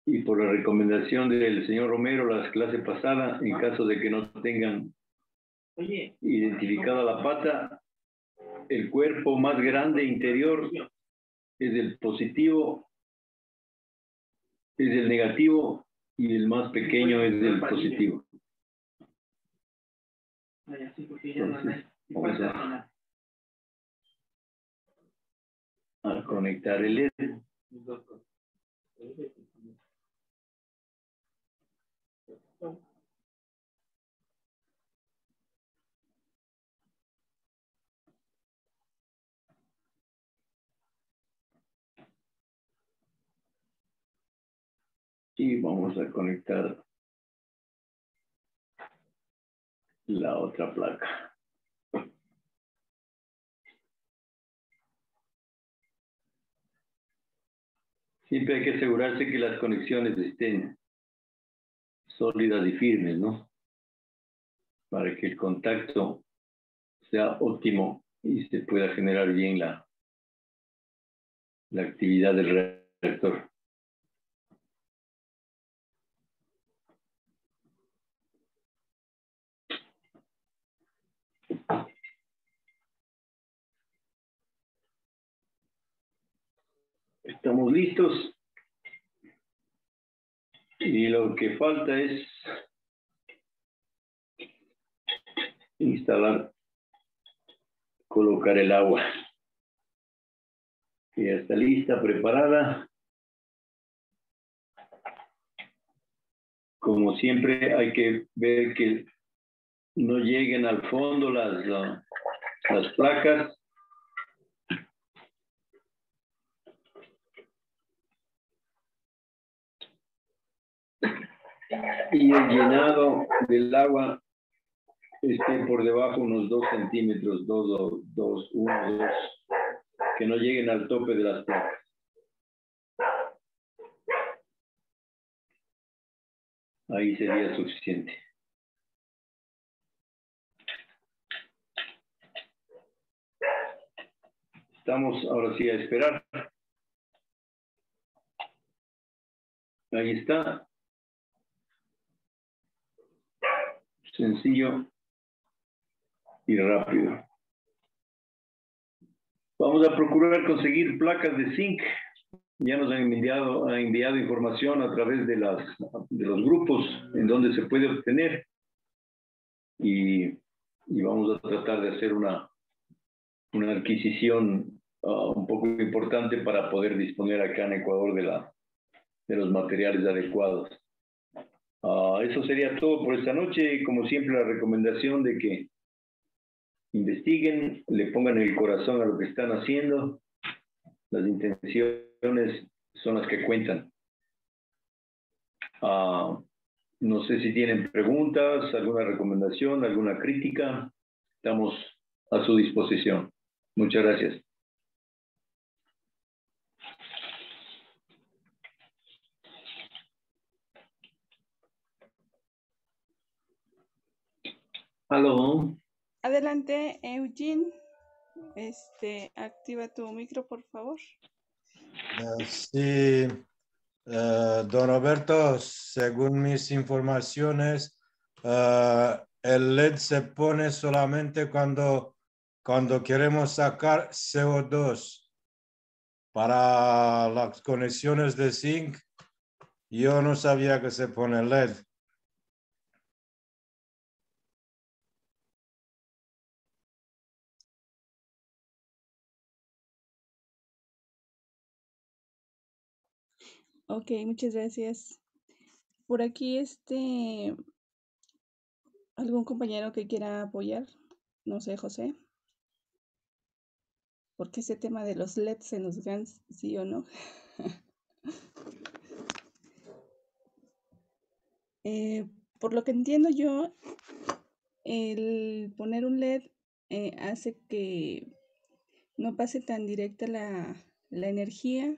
Y por la recomendación del señor Romero, la clase pasada, en caso de que no tengan identificada la pata, el cuerpo más grande interior es el positivo, es el negativo, y el más pequeño es el positivo. Entonces, vamos a conectar el LED. Y vamos a conectar la otra placa. Siempre hay que asegurarse que las conexiones estén sólidas y firmes, ¿no? Para que el contacto sea óptimo y se pueda generar bien la actividad del reactor. Estamos listos. Y lo que falta es instalar, colocar el agua. Ya está lista, preparada. Como siempre, hay que ver que no lleguen al fondo las placas. Y el llenado del agua esté por debajo unos 2 centímetros, 1, 2, que no lleguen al tope de las placas. Ahí sería suficiente. Estamos ahora sí a esperar. Ahí está. Sencillo y rápido. Vamos a procurar conseguir placas de zinc. Ya nos han enviado información a través de los grupos en donde se puede obtener. Y vamos a tratar de hacer una adquisición un poco importante para poder disponer acá en Ecuador de los materiales adecuados. Eso sería todo por esta noche. Y como siempre, la recomendación de que investiguen, le pongan el corazón a lo que están haciendo. Las intenciones son las que cuentan. No sé si tienen preguntas, alguna recomendación, alguna crítica. Estamos a su disposición. Muchas gracias. Aló. Adelante, Eugene. Activa tu micro, por favor. Sí, don Roberto, según mis informaciones, el LED se pone solamente cuando queremos sacar CO2 para las conexiones de zinc. Yo no sabía que se pone LED. Ok, muchas gracias. Por aquí, ¿algún compañero que quiera apoyar? No sé, José. Porque ese tema de los LEDs en los GANs, sí o no. Por lo que entiendo yo, el poner un LED hace que no pase tan directa la energía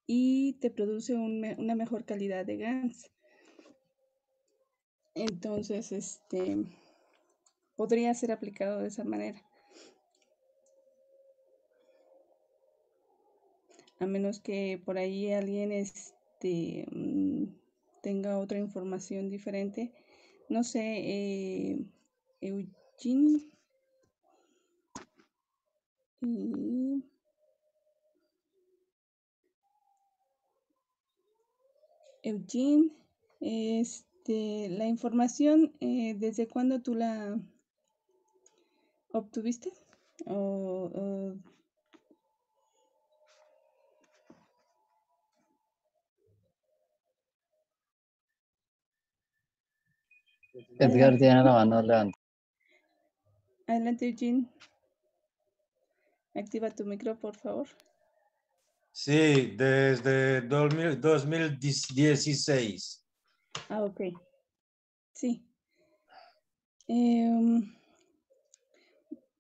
y te produce una mejor calidad de GANs. Entonces, podría ser aplicado de esa manera. A menos que por ahí alguien tenga otra información diferente. No sé, Eugene. Eugene, la información, ¿desde cuándo tú la obtuviste? Edgar tiene la mano levantada. Adelante, Eugene. Activa tu micro, por favor. Sí, desde 2016. Ah, ok. Sí.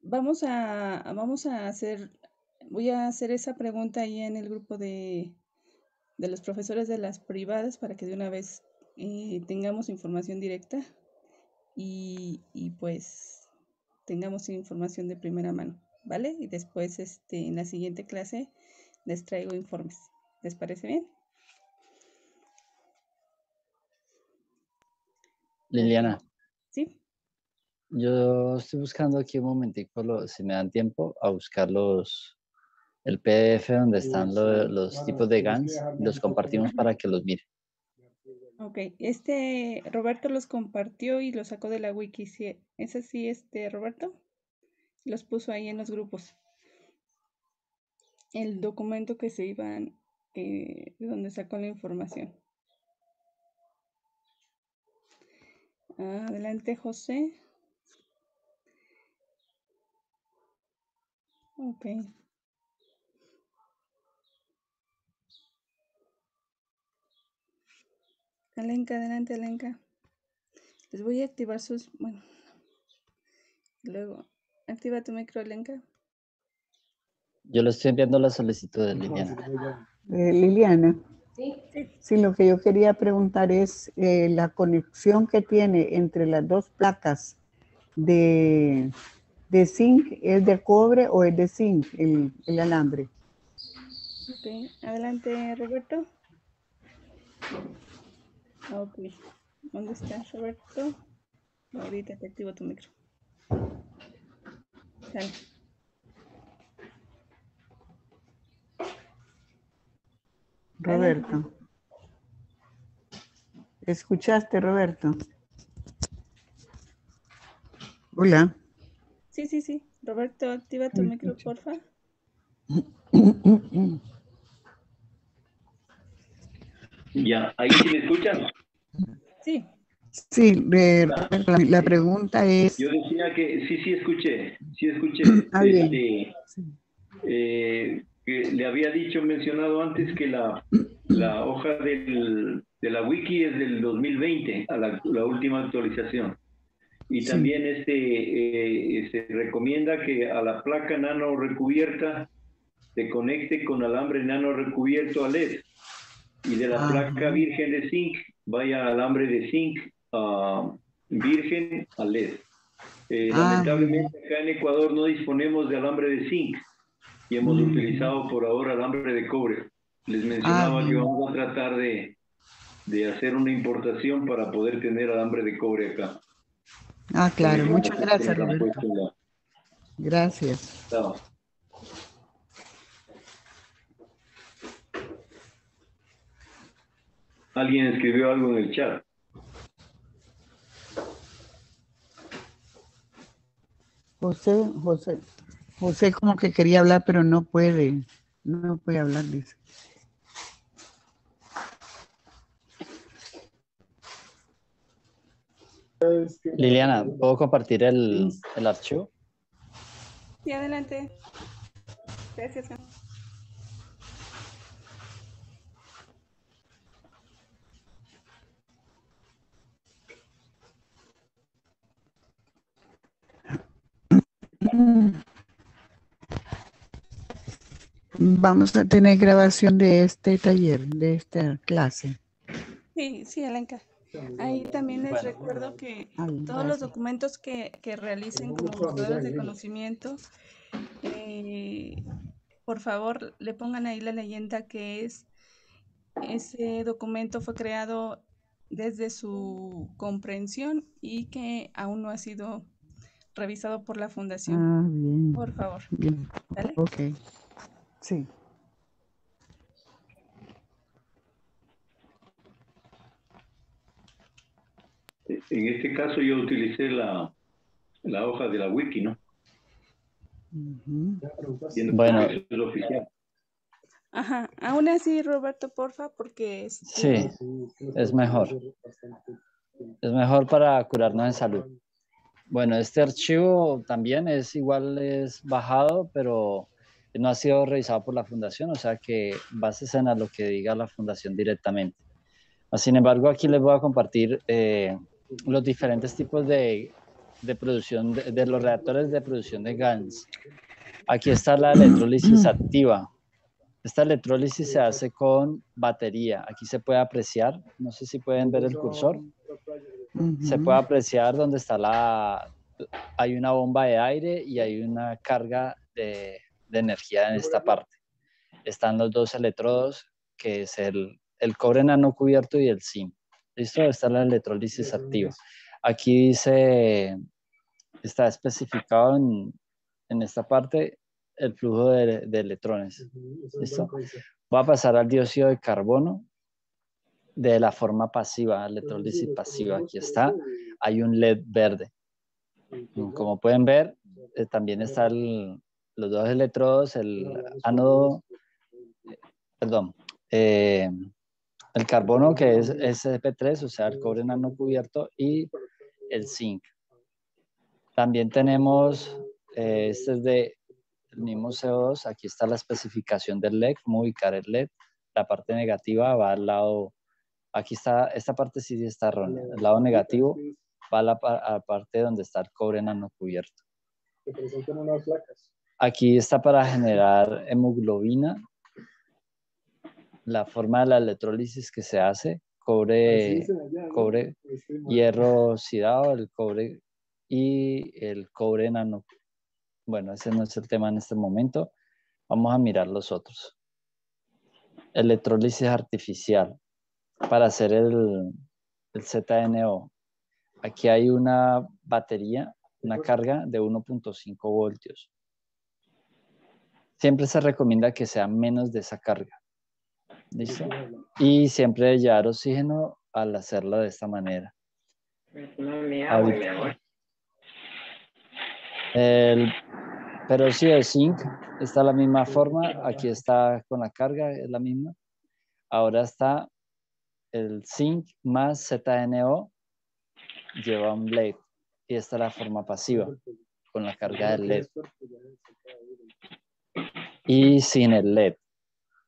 Vamos a hacer, voy a hacer esa pregunta ahí en el grupo de los profesores de las privadas para que de una vez tengamos información directa y pues tengamos información de primera mano, ¿vale? Y después en la siguiente clase les traigo informes. ¿Les parece bien? Liliana, Sí. yo estoy buscando aquí un momentico, si me dan tiempo, a buscar el PDF donde están los tipos de GANs y los compartimos para que los mire. Ok, Roberto los compartió y los sacó de la wiki. ¿Sí? ¿Es así, Roberto? Los puso ahí en los grupos. El documento que se iban, de donde sacó la información. Adelante, José. Ok. Alenka, adelante, Alenka. Les voy a activar bueno. Luego, activa tu micro, Alenka. Yo le estoy enviando la solicitud de Liliana. Liliana. Sí. Sí, lo que yo quería preguntar es la conexión que tiene entre las dos placas de zinc, ¿es de cobre o es de zinc el alambre? Ok, adelante, Roberto. Ok, ¿dónde estás, Roberto? Ahorita te activo tu micro. Sale. Roberto. Adelante. ¿Escuchaste, Roberto? Hola. Sí. Roberto, activa tu micro, porfa. Ya, ahí sí me escuchan. Sí. Sí, la pregunta es... Yo decía que sí escuché. bien. Que le había mencionado antes que la hoja de la wiki es del 2020, a la última actualización. Y Sí. también se recomienda que a la placa nano recubierta se conecte con alambre nano recubierto a LED. Y de la placa virgen de zinc vaya alambre de zinc virgen a LED. Lamentablemente acá en Ecuador no disponemos de alambre de zinc y hemos utilizado por ahora alambre de cobre. Les mencionaba que vamos a tratar de hacer una importación para poder tener alambre de cobre acá. Claro, muchas gracias, Roberto. Gracias. No. Alguien escribió algo en el chat. José como que quería hablar, pero no puede hablar, dice. Liliana, ¿puedo compartir el archivo? Sí, adelante. Gracias. Vamos a tener grabación de este taller, de esta clase. Sí, sí, Alenka. Ahí también les Bueno. recuerdo que Ay, todos los gracias. documentos que realicen como buscadores de conocimiento, por favor, le pongan ahí la leyenda que ese documento fue creado desde su comprensión y que aún no ha sido revisado por la fundación. Ah, bien. Por favor. Bien. ¿Vale? Ok. Sí. En este caso yo utilicé la hoja de la wiki, ¿no? Ujú. Bueno. Eso es oficial. Ajá. Aún así, Roberto, porfa, porque Sí, es mejor. Es mejor para curarnos en salud. Bueno, este archivo también es igual, es bajado, pero no ha sido revisado por la fundación, o sea que básense en lo que diga la fundación directamente. Sin embargo, aquí les voy a compartir los diferentes tipos de producción, de los reactores de producción de GANs. Aquí está la electrólisis activa. Esta electrólisis se hace con batería. Aquí se puede apreciar, no sé si pueden ver el cursor. Se puede apreciar donde está hay una bomba de aire y hay una carga de energía en esta parte. Están los dos electrodos, que es el cobre nano cubierto y el zinc. ¿Listo? Está la electrólisis activa. Aquí está especificado en esta parte el flujo de electrones. ¿Listo? Voy a pasar al dióxido de carbono de la forma pasiva, electrólisis pasiva. Aquí está, hay un LED verde. Como pueden ver, también están los dos electrodos, el ánodo, perdón, el carbono, que es sp3, o sea, el cobre nano cubierto, y el zinc. También tenemos, este es del mismo CO2, aquí está la especificación del LED, cómo ubicar el LED. La parte negativa va al lado, aquí está, esta parte sí está errónea, el lado negativo va a la parte donde está el cobre nano cubierto. Aquí está para generar hemoglobina, la forma de la electrólisis que se hace, cobre, hierro oxidado, el cobre y el cobre nano. Bueno, ese no es el tema en este momento. Vamos a mirar los otros. Electrólisis artificial para hacer el ZNO. Aquí hay una batería, una carga de 1.5 voltios. Siempre se recomienda que sea menos de esa carga. ¿Listo? Y siempre llevar oxígeno al hacerlo de esta manera. El peróxido de zinc está de la misma forma. Aquí está con la carga, es la misma. Ahora está el zinc más ZNO, lleva un LED. Y esta es la forma pasiva, con la carga del LED. Y sin el LED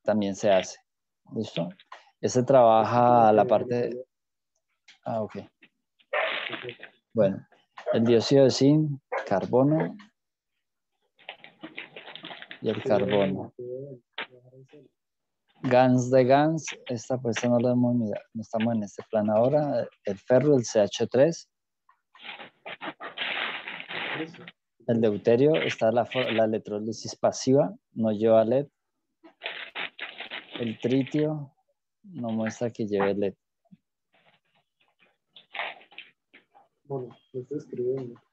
también se hace. ¿Listo? Ese trabaja la parte... Ah, ok. Bueno, el dióxido de zinc, carbono y el carbono. GANs de GANs, esta pues no lo hemos mirado, no estamos en este plan ahora. El ferro, el CH3. El deuterio, está la electrólisis pasiva, no lleva LED. El tritio no muestra que lleve LED.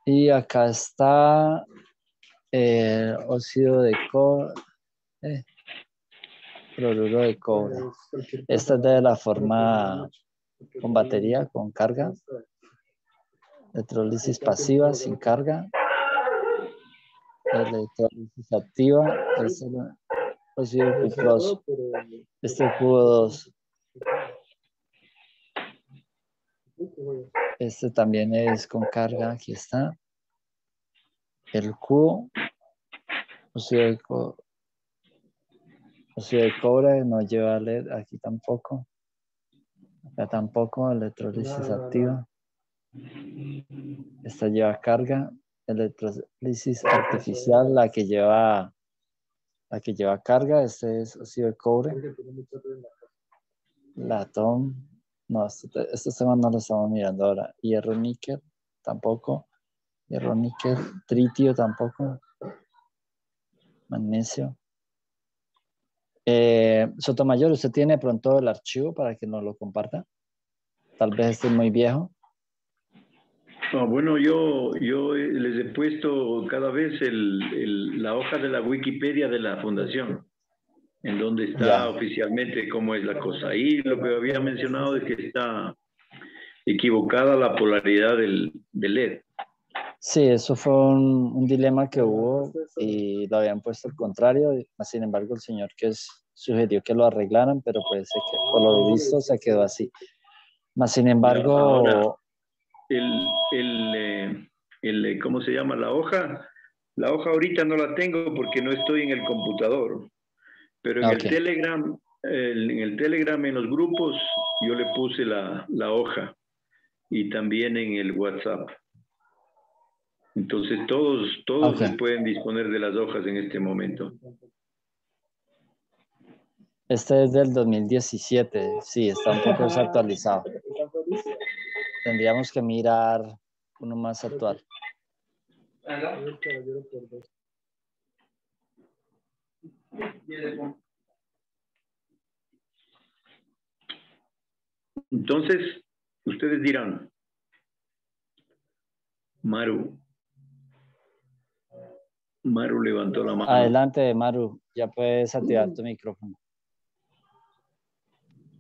Y acá está óxido de cobre, cloruro de cobre. Esta es de la forma con batería, con carga. Electrólisis pasiva, sin carga. Electrólisis activa, es el óxido cuproso. Este es cubo 2. Este también es con carga, aquí está. El cubo, óxido de cobre, no lleva LED, aquí tampoco. Acá tampoco, electrólisis activa. Esta lleva carga. Electrólisis artificial, la que lleva la que lleva carga. Este es óxido de cobre. Latón. No, estos temas no los estamos mirando ahora. Hierro, níquel, tampoco. Hierro, níquel, tritio, tampoco. Magnesio. Sotomayor, ¿usted tiene pronto el archivo para que nos lo comparta? Tal vez esté muy viejo. Bueno, yo les he puesto cada vez la hoja de la Wikipedia de la fundación, en donde está oficialmente cómo es la cosa. Ahí lo que había mencionado es que está equivocada la polaridad del LED. Sí, eso fue un dilema que hubo y lo habían puesto al contrario. Sin embargo, el señor sugirió que lo arreglaran, pero pues por lo visto se quedó así. Sin embargo... Ahora, ¿cómo se llama? La hoja ahorita no la tengo porque no estoy en el computador, pero en el Telegram, en los grupos, yo le puse la hoja y también en el WhatsApp. Entonces todos se pueden disponer de las hojas en este momento. Este es del 2017, sí, está un poco desactualizado. Tendríamos que mirar uno más actual. Entonces, ustedes dirán, Maru levantó la mano. Adelante, Maru, ya puedes activar tu micrófono.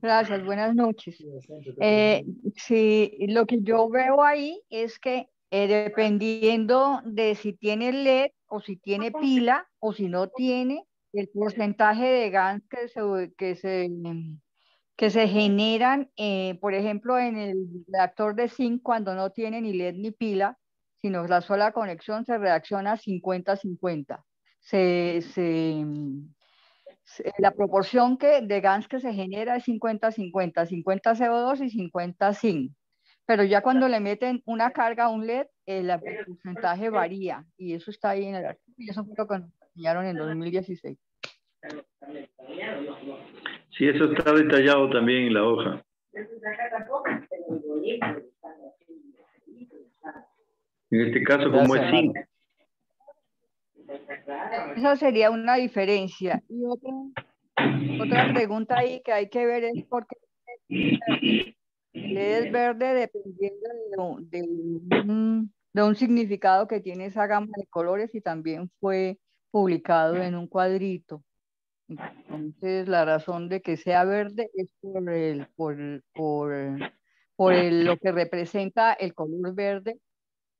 Gracias, buenas noches. Sí, lo que yo veo ahí es que dependiendo de si tiene LED o si tiene pila o si no tiene, el porcentaje de GaNs que se generan, por ejemplo, en el reactor de zinc, cuando no tiene ni LED ni pila, sino la sola conexión, se reacciona 50-50. La proporción de GaNs que se genera es 50-50, 50 CO2 y 50 zinc. Pero ya cuando le meten una carga a un LED, el porcentaje varía, y eso está ahí en el artículo, y eso fue lo que nos enseñaron en 2016. Sí, eso está detallado también en la hoja. En este caso, como es zinc. Esa sería una diferencia. Y otra pregunta ahí que hay que ver es por qué el LED es verde dependiendo de un significado que tiene esa gama de colores, y también fue publicado en un cuadrito. Entonces, la razón de que sea verde es por lo que representa el color verde.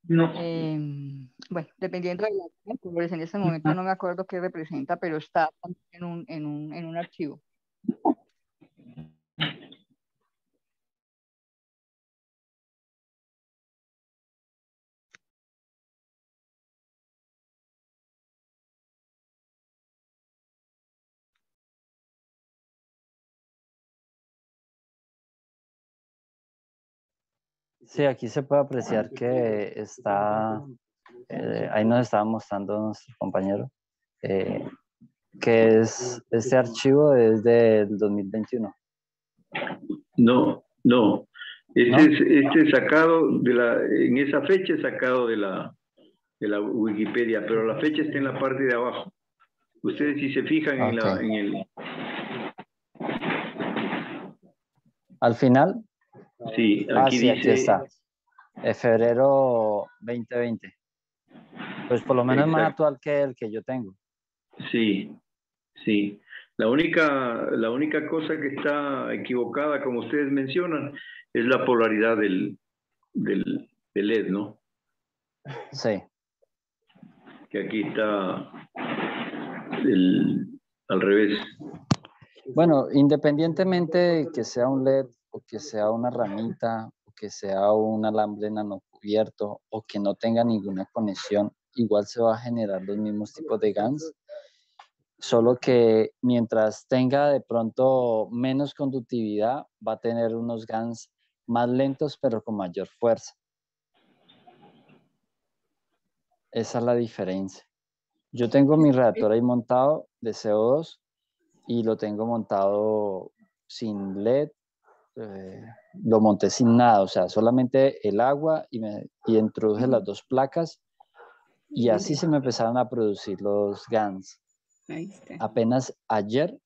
No. Bueno, dependiendo de los colores, en este momento no me acuerdo qué representa, pero está en un archivo. Sí, aquí se puede apreciar que está, ahí nos estaba mostrando nuestro compañero, que este archivo es del 2021. No. Este es sacado en esa fecha es sacado de la Wikipedia, pero la fecha está en la parte de abajo. Ustedes si se fijan en el... ¿Al final? Sí, aquí sí, dice... aquí está. Febrero 2020. Pues por lo menos es más actual que el que yo tengo. Sí. La única cosa que está equivocada, como ustedes mencionan, es la polaridad del LED, ¿no? Sí. Que aquí está al revés. Bueno, independientemente de que sea un LED o que sea una ramita o que sea un alambre nanocubierto o que no tenga ninguna conexión, igual se va a generar los mismos tipos de GaNs, solo que mientras tenga de pronto menos conductividad, va a tener unos GaNs más lentos pero con mayor fuerza. Esa es la diferencia. Yo tengo mi reactor ahí montado de CO2 y lo tengo montado sin LED. Lo monté sin nada, o sea, solamente el agua y introduje las dos placas y así se me empezaron a producir los GANs. Ahí está. Apenas ayer,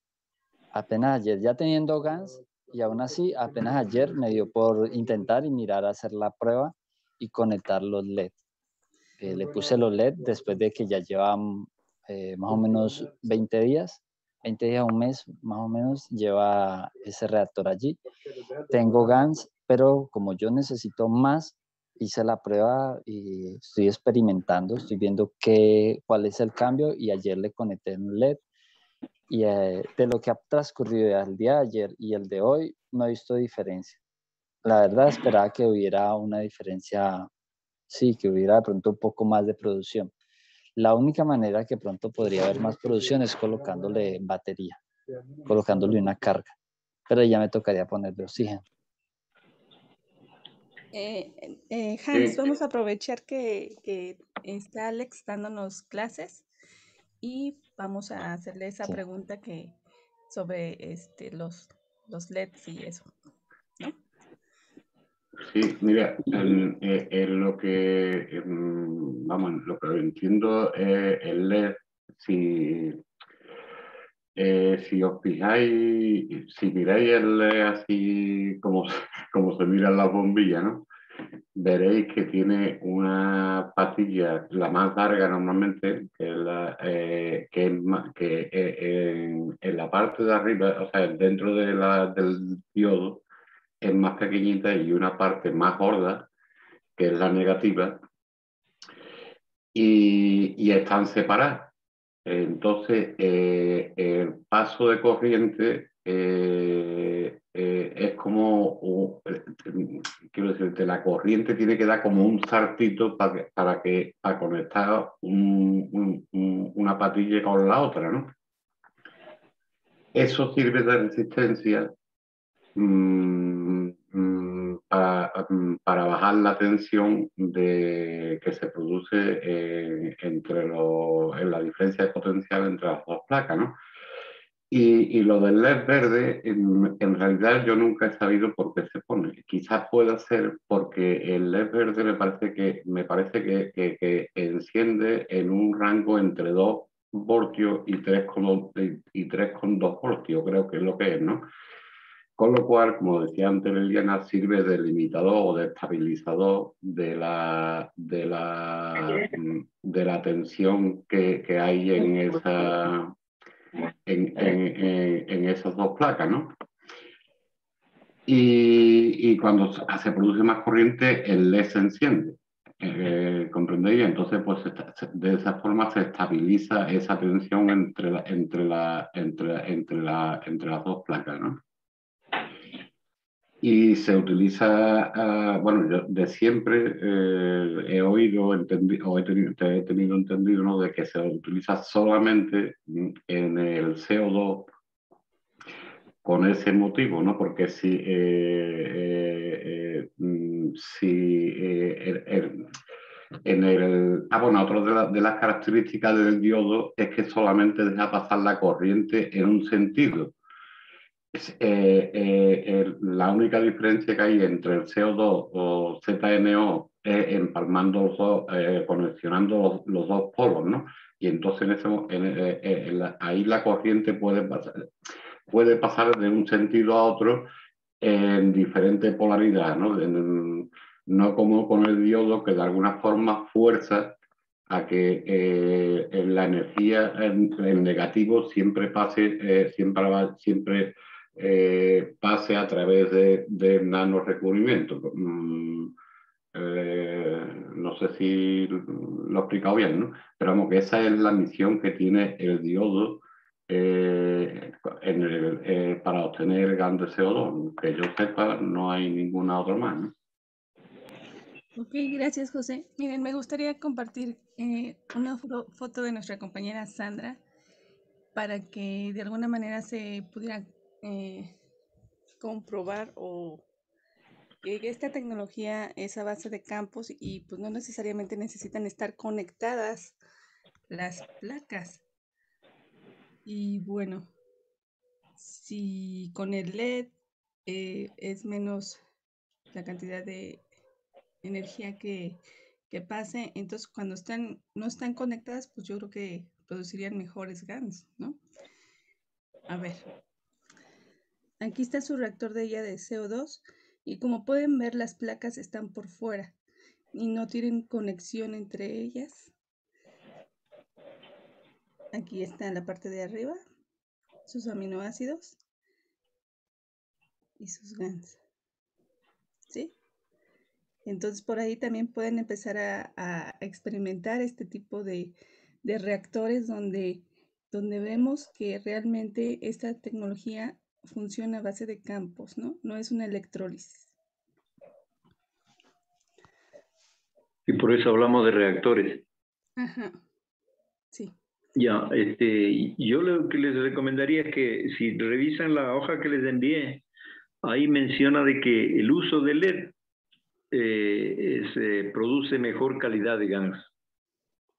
ya teniendo GANs, y aún así, apenas ayer me dio por intentar y mirar a hacer la prueba y conectar los LED. Le puse los LED después de que ya llevan más o menos 20 días, un mes más o menos, lleva ese reactor allí. Tengo GANs, pero como yo necesito más, hice la prueba y estoy experimentando, estoy viendo cuál es el cambio y ayer le conecté un LED y de lo que ha transcurrido el día de ayer y el de hoy no he visto diferencia. La verdad esperaba que hubiera una diferencia, sí, que hubiera de pronto un poco más de producción. La única manera que pronto podría haber más producción es colocándole batería, colocándole una carga, pero ya me tocaría ponerle oxígeno. Hans, vamos a aprovechar que está Alex dándonos clases y vamos a hacerle esa pregunta sobre los LEDs y eso, ¿no? Sí, mira, lo que vamos, lo que entiendo es el LED. Si os fijáis, si miráis el LED así como se miran las bombillas, ¿no? Veréis que tiene una patilla, la más larga normalmente, en la parte de arriba, o sea, dentro del diodo, es más pequeñita y una parte más gorda, que es la negativa, y están separadas. Entonces, el paso de corriente es como, quiero decirte, la corriente tiene que dar como un saltito para conectar una patilla con la otra, ¿no? Eso sirve de resistencia para bajar la tensión que se produce en la diferencia de potencial entre las dos placas, ¿no? Y lo del LED verde, en realidad yo nunca he sabido por qué se pone. Quizás pueda ser porque el LED verde me parece que enciende en un rango entre 2 voltios y 3,2 voltios, creo que es lo que es, ¿no? Con lo cual, como decía antes Liliana, sirve de limitador o de estabilizador de la tensión que hay en esas dos placas, ¿no? Y cuando se produce más corriente, el LED se enciende. ¿Comprendéis? Entonces, pues de esa forma se estabiliza esa tensión entre las dos placas, ¿no? Y se utiliza, bueno, yo de siempre he oído, o he tenido entendido, ¿no?, de que se utiliza solamente en el CO2 con ese motivo, ¿no? Porque bueno, otra de las características del diodo es que solamente deja pasar la corriente en un sentido. La única diferencia que hay entre el CO2 o ZNO es empalmando conexionando los dos polos, ¿no? Y entonces ahí la corriente puede pasar de un sentido a otro en diferente polaridad, ¿no? No como con el diodo, que de alguna forma fuerza a que la energía en negativo siempre pase, pase a través de nanorecubrimiento. No sé si lo he explicado bien, ¿no? Pero vamos, que esa es la misión que tiene el diodo para obtener GAN de CO2. Que yo sepa, no hay ninguna otra más, ¿no? Ok, gracias, José. Miren, me gustaría compartir una foto de nuestra compañera Sandra para que de alguna manera se pudiera comprobar o que esta tecnología es a base de campos y pues no necesariamente necesitan estar conectadas las placas. Y bueno, si con el LED es menos la cantidad de energía que pase, entonces cuando no están conectadas, pues yo creo que producirían mejores GANs, ¿no? A ver, aquí está su reactor de ella de CO2 y como pueden ver las placas están por fuera y no tienen conexión entre ellas. Aquí está en la parte de arriba sus aminoácidos y sus GANs, ¿sí? Entonces por ahí también pueden empezar a experimentar este tipo de reactores donde vemos que realmente esta tecnología funciona a base de campos, ¿no? No es una electrólisis. Y por eso hablamos de reactores. Ajá, sí. Ya, yo lo que les recomendaría es que si revisan la hoja que les envié, ahí menciona de que el uso de LED produce mejor calidad de GANs.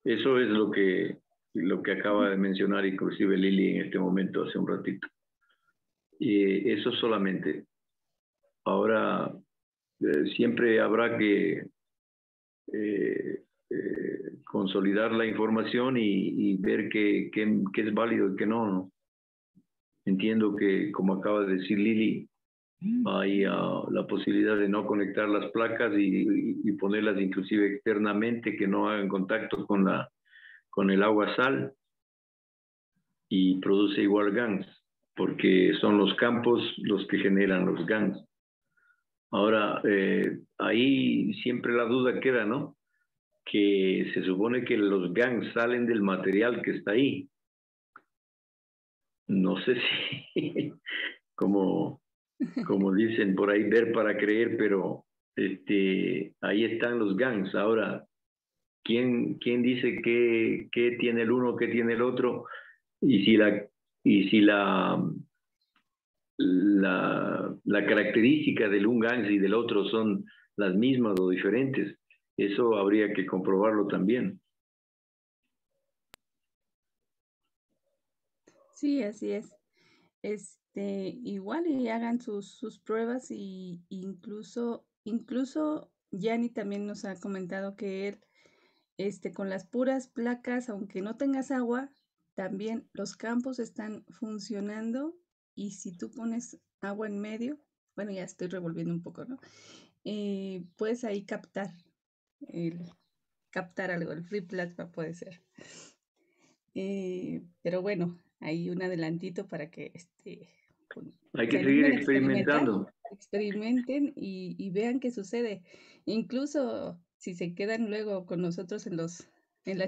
Eso es lo que acaba de mencionar inclusive Lili en este momento, hace un ratito. Y eso solamente. Ahora, siempre habrá que consolidar la información y ver qué es válido y qué no. Entiendo que, como acaba de decir Lili, hay la posibilidad de no conectar las placas y ponerlas inclusive externamente, que no hagan contacto con el agua sal, y produce igual GANs, porque son los campos los que generan los GANs. Ahora, ahí siempre la duda queda, ¿no? Que se supone que los GANs salen del material que está ahí. No sé si, como dicen por ahí, ver para creer, pero ahí están los GANs. Ahora, ¿quién dice qué tiene el uno, qué tiene el otro? Y si la característica del un GANs y del otro son las mismas o diferentes, eso habría que comprobarlo también. Sí, así es. Igual y hagan sus pruebas y incluso Yanni también nos ha comentado que él, con las puras placas, aunque no tengas agua, también los campos están funcionando y si tú pones agua en medio, bueno, ya estoy revolviendo un poco, ¿no? Puedes ahí captar algo, el free plasma puede ser. Pero bueno, hay un adelantito para que hay que se seguir animen a experimentando. experimenten y vean qué sucede. Incluso si se quedan luego con nosotros en las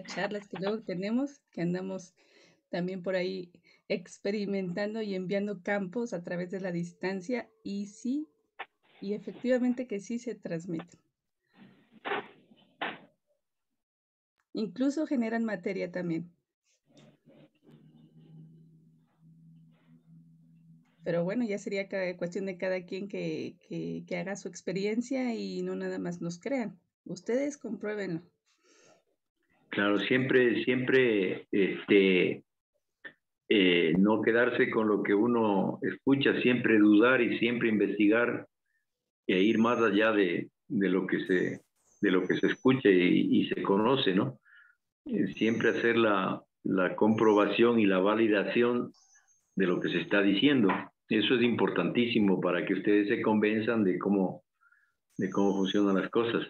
charlas que luego tenemos, que andamos también por ahí experimentando y enviando campos a través de la distancia, y sí, y efectivamente que sí se transmiten. Incluso generan materia también. Pero bueno, ya sería cuestión de cada quien que haga su experiencia y no nada más nos crean. Ustedes compruébenlo. Claro, siempre, no quedarse con lo que uno escucha, siempre dudar y siempre investigar e ir más allá de lo que se escucha y se conoce, ¿no? Siempre hacer la comprobación y la validación de lo que se está diciendo. Eso es importantísimo para que ustedes se convenzan de cómo funcionan las cosas.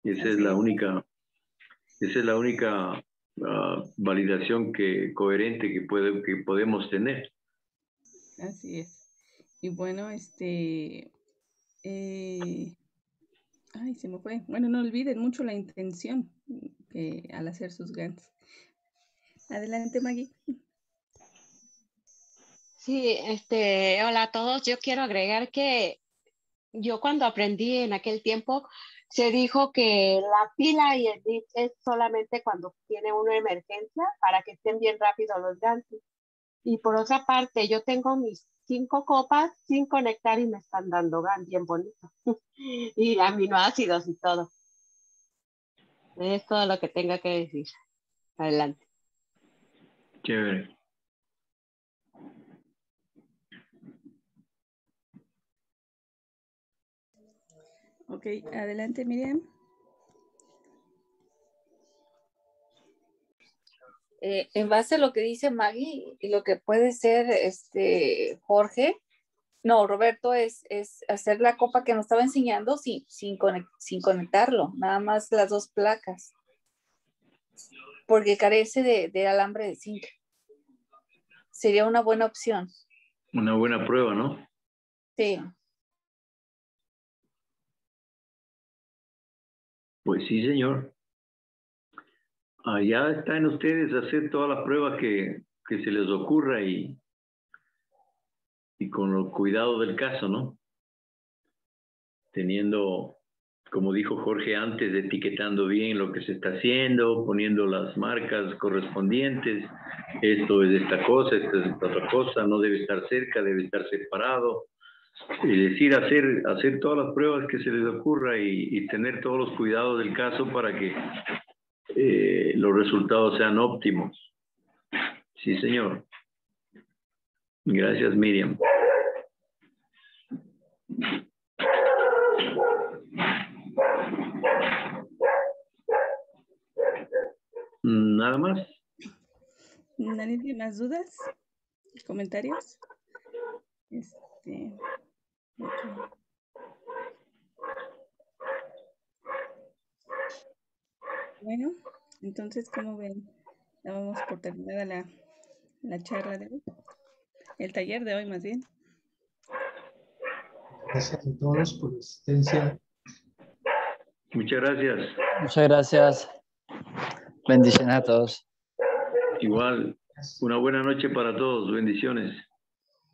Esa es la única validación coherente que podemos tener. Así es. Y bueno, ay, se me fue. Bueno, no olviden mucho la intención al hacer sus GANs. Adelante, Maggie. Sí, hola a todos. Yo quiero agregar que yo cuando aprendí en aquel tiempo, se dijo que la pila y el bit es solamente cuando tiene una emergencia para que estén bien rápido los gansos. Y por otra parte, yo tengo mis 5 copas sin conectar y me están dando GAN bien bonito. Y aminoácidos y todo. Es todo lo que tenga que decir. Adelante. Chévere. Ok, adelante, Miriam. En base a lo que dice Maggie y lo que puede ser Jorge, no, Roberto, es hacer la copa que nos estaba enseñando sin conectarlo, nada más las dos placas, porque carece de alambre de zinc. Sería una buena opción. Una buena prueba, ¿no? Sí. Pues sí, señor. Allá está en ustedes hacer todas las pruebas que se les ocurra y con los cuidados del caso, ¿no? Teniendo, como dijo Jorge antes, etiquetando bien lo que se está haciendo, poniendo las marcas correspondientes. Esto es esta cosa, esta es esta otra cosa, no debe estar cerca, debe estar separado. Es decir, hacer todas las pruebas que se les ocurra y tener todos los cuidados del caso para que los resultados sean óptimos. Sí, señor. Gracias, Miriam. ¿Nada más? ¿Nadie más dudas? ¿Comentarios? Okay. Bueno, entonces, ¿cómo ven? Vamos por terminada la charla de hoy. El taller de hoy, más bien. Gracias a todos por la asistencia. Muchas gracias. Muchas gracias. Bendiciones a todos. Igual, una buena noche para todos. Bendiciones.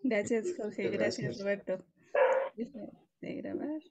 Gracias, Jorge. Gracias, Roberto. ¿De grabar?